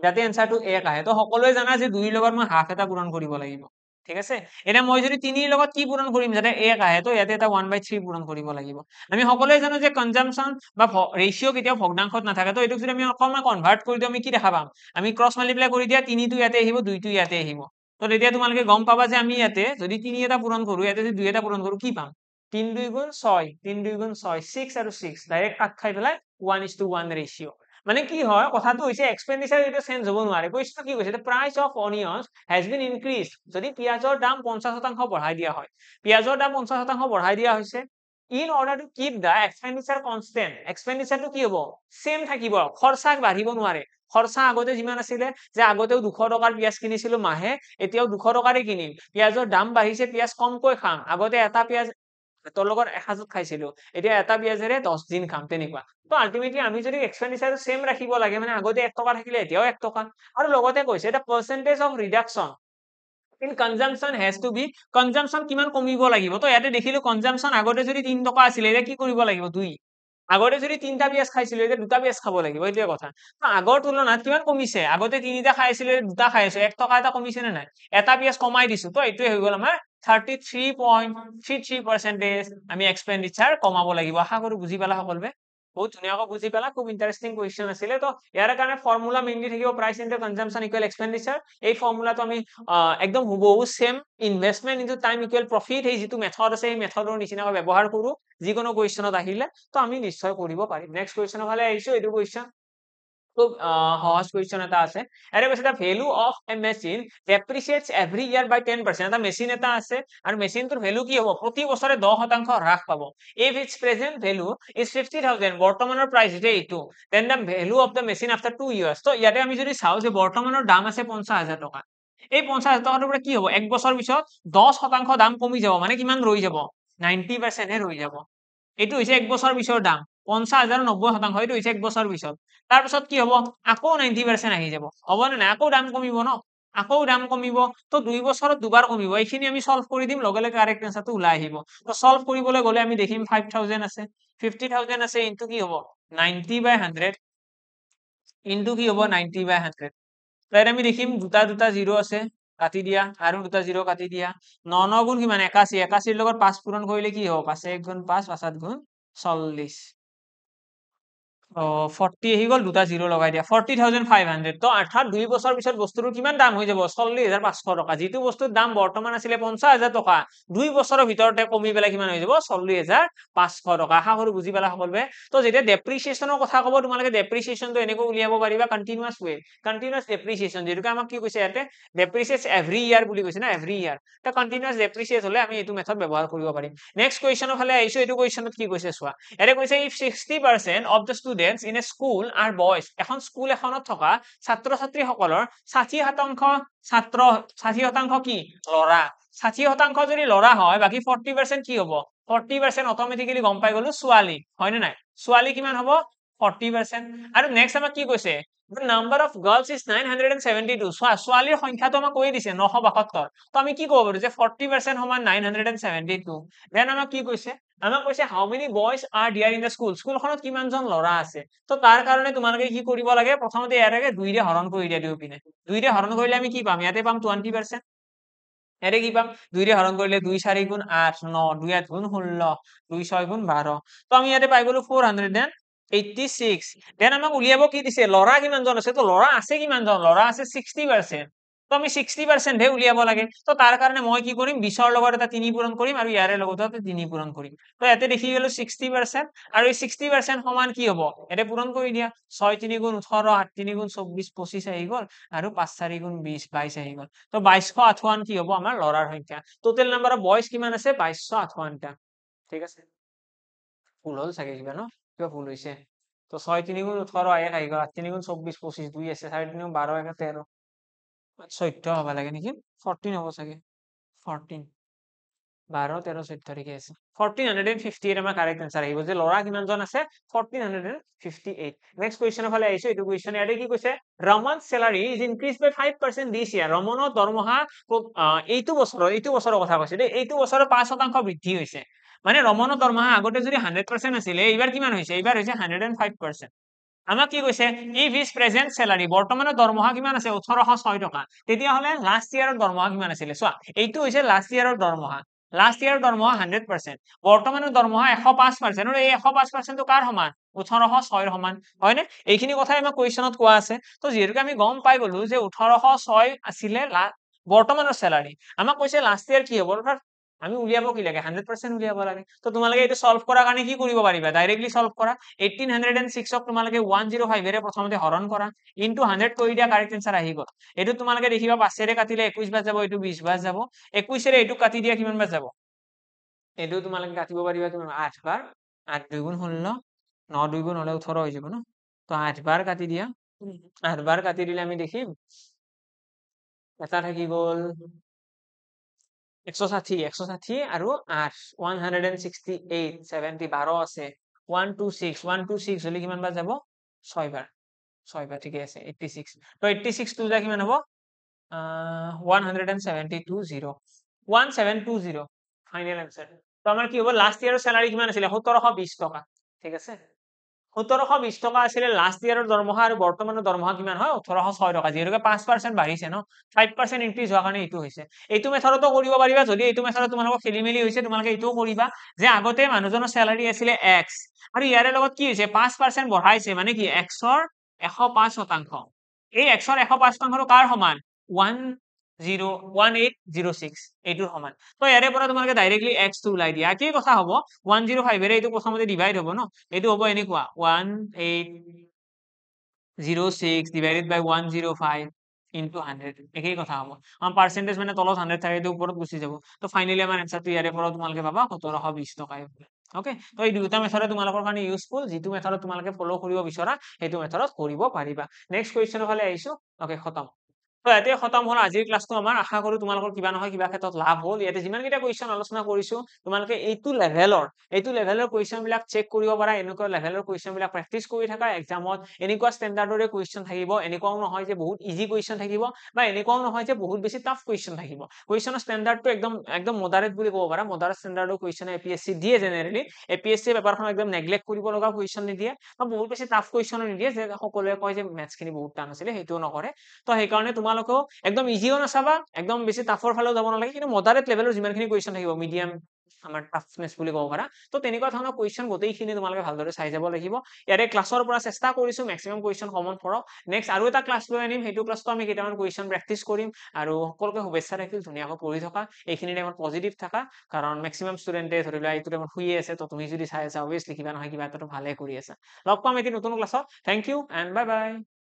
যাতে এনসাৰটো 1 আহে তো সকলোৱে জানা যে 2 ৰ লগত মই হাফ এটা পূৰণ কৰিব লাগিব ঠিক আছে এটা মই যদি 3 ৰ লগত কি পূৰণ কৰিম যাতে 1 আহে তো ইয়াতে এটা 1/3 পূৰণ কৰিব লাগিব আমি সকলোৱে জানো যে কনজাম্পশন বা ৰেশিও কেতিয়াও ভগ্নাংশত নাথাকে তো এটোক যদি আমি অকমান কনভাৰ্ট কৰি দিও আমি কি দেখা পাম আমি ক্ৰস মাল্টিপ্লাই কৰি দিয়া 3 টো ইয়াতে আহিব 2 টো ইয়াতে আহিব তো তেতিয়া তোমালোকে গম পাবা যে আমি ইয়াতে যদি 3 এটা পূৰণ কৰো ইয়াতে যদি 2 এটা পূৰণ কৰো কি পাম 3 2 গুণ 6 3 2 গুণ 6 6 আৰু 6 ডাইৰেক্ট কাট খাই পেলাই 1:1 ৰেশিও মানে কি হয় কথাটো হৈছে এক্সপেন্ডিচাৰ এটা চেঞ্জ হ'ব নোৱাৰে কোৱেশ্চন কি কৈছে price of onions has been increased যদি পিয়াজৰ দাম 50% বঢ়াই দিয়া হয় পিয়াজৰ দাম 50% বঢ়াই দিয়া হৈছে in order to keep the expenditure constant এক্সপেন্ডিচাৰটো কি হ'ব সেম থাকিব খৰচা বাঢ়িব নোৱাৰে খৰচা আগতে যিমান আছিলে যে আগতেও 200 টকাৰ পিয়াজ কিনিছিলো মাহে এতিয়াও 200 টকাৰে কিনিম পিয়াজৰ দাম বাঢ়িছে পিয়াজ কমকৈ খাম আগতে এটা পিয়াজ তোৰ লগত এসাজত খাইছিলো এতিয়া এটা পিয়াজেৰে 10 দিন খাম তেনেকুৱা তো আলটিমেটলি আমি যদি এক্সপেন্ডিচাৰ সেম ৰাখিব লাগে মানে আগতে 1 টকা থাকিলে এতিয়াও 1 টকা আৰু লগতে কৈছে এটা percentage of reduction in consumption has to be consumption কিমান কমিব লাগিব তো ইয়াতে দেখিলো কনজাম্পশন আগতে যদি 3 টকা আছিল এতিয়া কি কৰিব লাগিব 2 আগতে যদি 3টা পিয়াজ খাইছিলো এতিয়া 2টা পিয়াজ খাব লাগিব এইটোৱে কথা তো আগৰ তুলনাত কিমান কমিছে আগতে 3টা খাইছিলে 2টা খাই আছে 1 টকা এটা কমিছে নে নাই এটা পিয়াজ কমাই দিছো তো এইটোৱে হৈ গল আমাৰ 33.33% আমি এক্সপেন্ডিচাৰ কমাব লাগিব আশা কৰো বুজি পালা সকলোৱে বহুত ধুনীয়াকৈ বুজি পালা খুব ইন্টাৰেস্টিং কোয়েশ্চন আছিলে তো ইয়াৰ কাৰণে ফৰ্মুলা মেইনলি থাকিব প্ৰাইস ইনটু কনজাম্পশন ইকুৱেল এক্সপেন্ডিচাৰ এই ফৰ্মুলাটো আমি একদম হুবহু same investment into time equal profit এই যেটো মেথড আছে এই মেথডৰ নিচিনাকৈ ব্যৱহাৰ কৰো যিকোনো কোয়েশ্চনত আহিলে তো আমি নিশ্চয় কৰিব পাৰিম নেক্সট কোয়েশ্চনৰ ফালে আহিছো এইটো কোয়েশ্চন খুব সহজ কোয়েশ্চন এটা আছে এৰে কৈছে the value of a machine depreciates every year by 10% এটা মেচিন এটা আছে আৰু মেচিনটোৰ ভ্যালু কি হ'ব প্ৰতি বছৰে 10% হ্ৰাস পাব if its present value is 50,000 বৰ্তমানৰ প্ৰাইস যে এইটো then the value of the machine after 2 years তো ইয়াতে আমি যদি চাও যে বৰ্তমানৰ দাম আছে 50,000 টকা এই 50,000 টকাটোৰ পৰা কি হ'ব এক বছৰ পিছত 10% দাম কমি যাব মানে কিমান ৰৈ যাব 90% হে ৰৈ যাব এইটো হৈছে এক বছৰ পিছৰ দাম 50,000 90% এইটো হৈছে এক বছৰ পিছত তাৰ পিছত কি হ'ব আকৌ 90% আহি যাব হ'ব নে নাই আকৌ দাম কমিব ন আকৌ দাম কমিব তো 2 বছৰত দুবাৰ কমিব এইখিনি আমি সলভ কৰি দিম লগে লগে কাৰেক্ট আনসাৰটো ওলাই আহিব তো সলভ কৰিবলৈ গলে আমি দেখিম 5,000 আছে 50,000 আছে ইনটু কি হ'ব 90/100 ইনটু কি হ'ব 90/100 তাইৰ আমি দেখিম দুটা দুটা 0 আছে কাটি দিয়া আৰু দুটা 0 কাটি দিয়া 9 9 গুণ কিমান 81 81 ৰ লগত 5 পূৰণ কৰিলে কি হ'ব 5 1 গুণ 5 5 7 গুণ 40 40 আহি গল দুটা 0 লগাই দিয়া 40,500 তো অৰ্থাৎ 2 বছৰ পিছত বস্তুৰ কিমান দাম হৈ যাব 40,500 টকা যেটো বস্তুৰ দাম বৰ্তমান আছিল 50,000 টকা 2 বছৰৰ ভিতৰতে কমি পেলাই কিমান হৈ যাব 40,500 টকা আশা কৰো বুজি পালা সকলোৱে তো যেতিয়া ডেপ্ৰিচিয়েচনৰ কথা কব তোমালোকে ডেপ্ৰিচিয়েচনটো এনেকৈ উলিয়াব পাৰিবা কন্টিনিউয়াস ওয়ে কন্টিনিউয়াস ডেপ্ৰিচিয়েচন যেটো আমাক কি কৈছে ইয়াতে ডেপ্ৰিচিয়েটস এভৰি ইয়াৰ বুলি কৈছে না এভৰি ইয়াৰ তো কন্টিনিউয়াস ডেপ্ৰিচিয়েট হলে আমি এইটো মেথড ব্যৱহাৰ কৰিব পাৰিম নেক্সট কোৱেশ্চনৰ ফালে আহিছো এইটো কোৱেশ্চনত কি কৈছে চোৱা এৰে কৈছে if 60% of the students in a school are boys এখন স্কুল এখনত থকা ছাত্ৰ ছাত্ৰী সকলৰ 60% ছাত্ৰ 60% কি লৰা 60% যদি লৰা হয় বাকি 40% কি হ'ব 40% অটোমেটিক্যালি গম পাই গলো ছোৱালী হয় নে নাই ছোৱালী কিমান হ'ব 40% আৰু নেক্সট আমাক কি কৈছে the number of girls is 972 ছোৱালীৰ সংখ্যাটো আমাক কৈ দিছে 972 তো আমি কি ক'ব পাৰো যে 40% সমান 972 দেন আমাক কি কৈছে আমাক কৈছে how many boys are there in the school স্কুলখনত কিমানজন লৰা আছে তো তাৰ কাৰণে তোমালোকে কি কৰিব লাগে প্ৰথমতে ইয়াৰে 2 ৰে হৰণ কৰি দিয়া দিও পিনে 2 ৰে হৰণ কৰিলে আমি কি পাম ইয়াতে পাম 20% এৰে কি পাম 2 ৰে হৰণ কৰিলে 2 4 গুণ 8 9 2 8 গুণ 16 2 6 গুণ 12 তো আমি ইয়াতে পাই গলো 486 দেন আমাক উলিয়াব কি দিছে লৰা কিমানজন আছে তো লৰা আছে কিমানজন লৰা আছে 60% তো আমি 60% হে উলিয়াব লাগে তো তাৰ কাৰণে মই কি কৰিম 20 ৰ লগত এটা 3 পূৰণ কৰিম আৰু ইয়াৰে লগত এটা 3 পূৰণ কৰিম তো ইয়াতে দেখি গলো 60% আৰু এই 60% সমান কি হ'ব এতে পূৰণ কৰি দিয়া 6 3 গুণ 18 8 3 গুণ 24 25 আহি গল আৰু 5 4 গুণ 20 22 আহি গল তো 2258 কি হ'ব আমাৰ লৰাৰ সংখ্যা টোটাল নাম্বাৰ অফ বয়জ কিমান আছে 2258 টা ঠিক আছে ফুল হল চাগে কিবা ন কিবা ভুল হৈছে তো 6 3 গুণ 18 1 আহি গল 8 3 গুণ 24 25 2 আছে 4 3 গুণ 12 1 13 14 হ'ব লাগে নেকি 14 হ'ব চাগে 14 12 13 14 তাৰিখে আছে 1458 আমাৰ কাৰেক্ট আনসাৰ আহিব যে লৰা কিমানজন আছে 1458 নেক্সট কোৱেশ্চনৰ ফালে আহিছো এইটো কোৱেশ্চন ইয়াতে কি কৈছে ৰমন's salary is increased by 5% this year ৰমনৰ দৰমহা এইটো বছৰৰ কথা কৈছে দেই এইটো বছৰৰ 5% বৃদ্ধি হৈছে মানে ৰমনৰ দৰমহা আগতে যদি 100% আছিল এইবাৰ কিমান হৈছে এইবাৰ হৈছে 105% আমাক কি কৈছে ইফ হিজ প্ৰেজেন্ট চেলাৰী বৰ্তমানৰ দৰমহা কিমান আছে 1806 টকা তেতিয়াহ'লে লাষ্ট ইয়াৰৰ দৰমহা কিমান আছিলে চোৱা এইটো হৈছে লাষ্ট ইয়াৰৰ দৰমহা লাষ্ট ইয়াৰৰ দৰমহা 100% বৰ্তমানৰ দৰমহা 105% আৰু এই 105% কাৰ সমান 1806 ৰ সমান হয়নে এইখিনি কথাই আমাক কুৱেশ্যনত কোৱা আছে তো যিহেতুকে আমি গম পাই গলো যে 1806 আছিলে বৰ্তমানৰ চেলাৰী আমাক কৈছে লাষ্ট ইয়াৰ কি হ'ব অৰ্থাৎ আমি উলিয়াব কি লাগে 100% উলিয়াব লাগে তো তোমালোকে এইটো সলভ কৰাৰ কাৰণে কি কৰিব পাৰিবা ডাইৰেক্টলি সলভ কৰা 1806 ক তোমালোকে 105 এৰে প্ৰথমতে হৰণ কৰা ইনটু 100 কৰি দিয়া কাৰেক্ট আনসাৰ আহি গল এইটো তোমালোকে দেখিবা 5 এৰে কাটিলে 21 বাৰ যাব এইটো 20 বাৰ যাব 21 এৰে এইটো কাটি দিয়া কিমান বাৰ যাব এইটো তোমালোকে কাটিব পাৰিবা কিমান 8 বাৰ 8 2 গুণ 16 9 2 গুণ হলে 18 হৈ যাব ন তো 8 বাৰ কাটি দিয়া 8 বাৰ কাটি দিলে আমি দেখিম এটা থাকি গল 160 আৰু 8 168 70 12 আছে 126 হলে কিমান বাৰ যাব 6 বাৰ 6 বাৰ ঠিকে আছে 86 তো 86 টু যা কিমান হ'ব 172 1720 ফাইনেল আনসার তো আমাৰ কি হ'ব লাষ্ট ইয়াৰৰ স্যালাৰি কিমান আছিল 1720 টকা ঠিক আছে 1720 টকা আছিল লাষ্ট ইয়াৰৰ দৰমহা আৰু বৰ্তমানৰ দৰমহা কিমান হয় 1806 টকা যেহেতুকে 5% বাঢ়িছে ন 5% ইনক্ৰিজ হোৱাৰ কাৰণে এইটো হৈছে এইটো মেথডতো কৰিব পাৰিবা যদি এইটো মেথডত তোমালোকৰ খেলিমেলি হৈছে তোমালোকে এইটোও কৰিবা যে আগতে মানুহজনৰ স্যালাৰি আছিল x আৰু ইয়াৰে লগত কি হৈছে 5% বঢ়াইছে মানে কি x ৰ 105% এই x ৰ 105% কাৰ সমান 1806 এইটোৰ সমান তো ইয়াৰে পৰা তোমালোকে ডাইৰেক্টলি x টো ওলাই দিয়া কি কথা হ'ব 105 এৰে এইটো প্ৰথমতে ডিভাইড হ'ব ন এইটো হ'ব এনেকুৱা 1806 divided by 105 into 100 একেই কথা হ'ব আমাৰ পাৰ্সেন্টেজ মানে তলত 100 থাকে এইটো ওপৰত গুচি যাব তো ফাইনালি আমাৰ আনসাৰটো ইয়াৰে পৰা তোমালোকে পাবা 1720 টকাই ওকে তো এই দুটা মেথডে তোমালোকৰ কাৰণে ইউজফুল যেটো মেথডত তোমালোকে ফলো কৰিব বিচৰা সেইটো মেথডত কৰিব পাৰিবা নেক্সট কুৱেশ্যনৰ ফালে আহিছো ওকে খতম তো ইয়াতে খতম হল আজিৰ ক্লাসটো আমাৰ আশা কৰো তোমালোকৰ কিবা নহয় কিবা ক্ষেত্ৰত লাভ হল ইয়াতে যিমান কিটা কুৱেশ্যন আলোচনা কৰিছো তোমালোকে এইটো লেভেলৰ কুৱেশ্যন বিলাক চেক কৰিব পাৰা এনেকুৱা লেভেলৰ কুৱেশ্যন বিলাক প্ৰেক্টিস কৰি থাকা এক্সামত এনেকুৱা ষ্টেণ্ডাৰ্ডৰে কুৱেশ্যন থাকিব এনেকুৱাও নহয় যে বহুত ইজি কুৱেশ্যন থাকিব বা এনেকুৱাও নহয় যে বহুত বেছি টাফ কুৱেশ্যন থাকিব কুৱেশ্যনৰ ষ্টেণ্ডাৰ্ডটো একদম মডাৰেট বুলি ক'ব পাৰা মডাৰেট ষ্টেণ্ডাৰ্ডৰ কুৱেশ্যন এপিএসসি দিয়ে জেনাৰেলি এপিএসসি পেপাৰখন একদম নেগলেক্ট কৰিব লগা কুৱেশ্যন নিদিয়ে বা বহুত বেছি টাফ কুৱেশ্যন নিদিয়ে যে সকলোৱে কয় যে মেথছ খিনি বহুত টান আছিলে সেইটোও নকৰে তো সেইকাৰণে তোমালোকেও একদম ইজিও নাচাবা একদম বেছি টাফৰ ফালেও যাব নালাগে কিন্তু মডাৰেট লেভেলৰ যিমানখিনি কুৱেশ্যন থাকিব মিডিয়াম আমাৰ টাফনেস বুলি ক'ব পাৰা তো তেনেকুৱা ধৰণৰ কুৱেশ্যন গোটেইখিনি তোমালোকে ভালদৰে চাই যাব লাগিব ইয়াৰে ক্লাছৰ পৰা চেষ্টা কৰিছো মেক্সিমাম কুৱেশ্যন কমন কৰক নেক্সট আৰু এটা ক্লাছ লৈ আনিম সেইটো ক্লাছটো আমি কেইটামান কুৱেশ্যন প্ৰেক্টিস কৰিম আৰু সকলোকে শুভেচ্ছা থাকিল ধুনীয়াকৈ পঢ়ি থকা এইখিনি টাইমত পজিটিভ থাকা কাৰণ মেক্সিমাম ষ্টুডেণ্টে ধৰি লোৱা এইটো টাইমত শুই আছে তো তুমি যদি চাই আছা অবভিয়াছলি কিবা নহয় কিবা এটাতো ভালে কৰি আছা লগ পাম এটি নতুন ক্লাছত thank you and bye by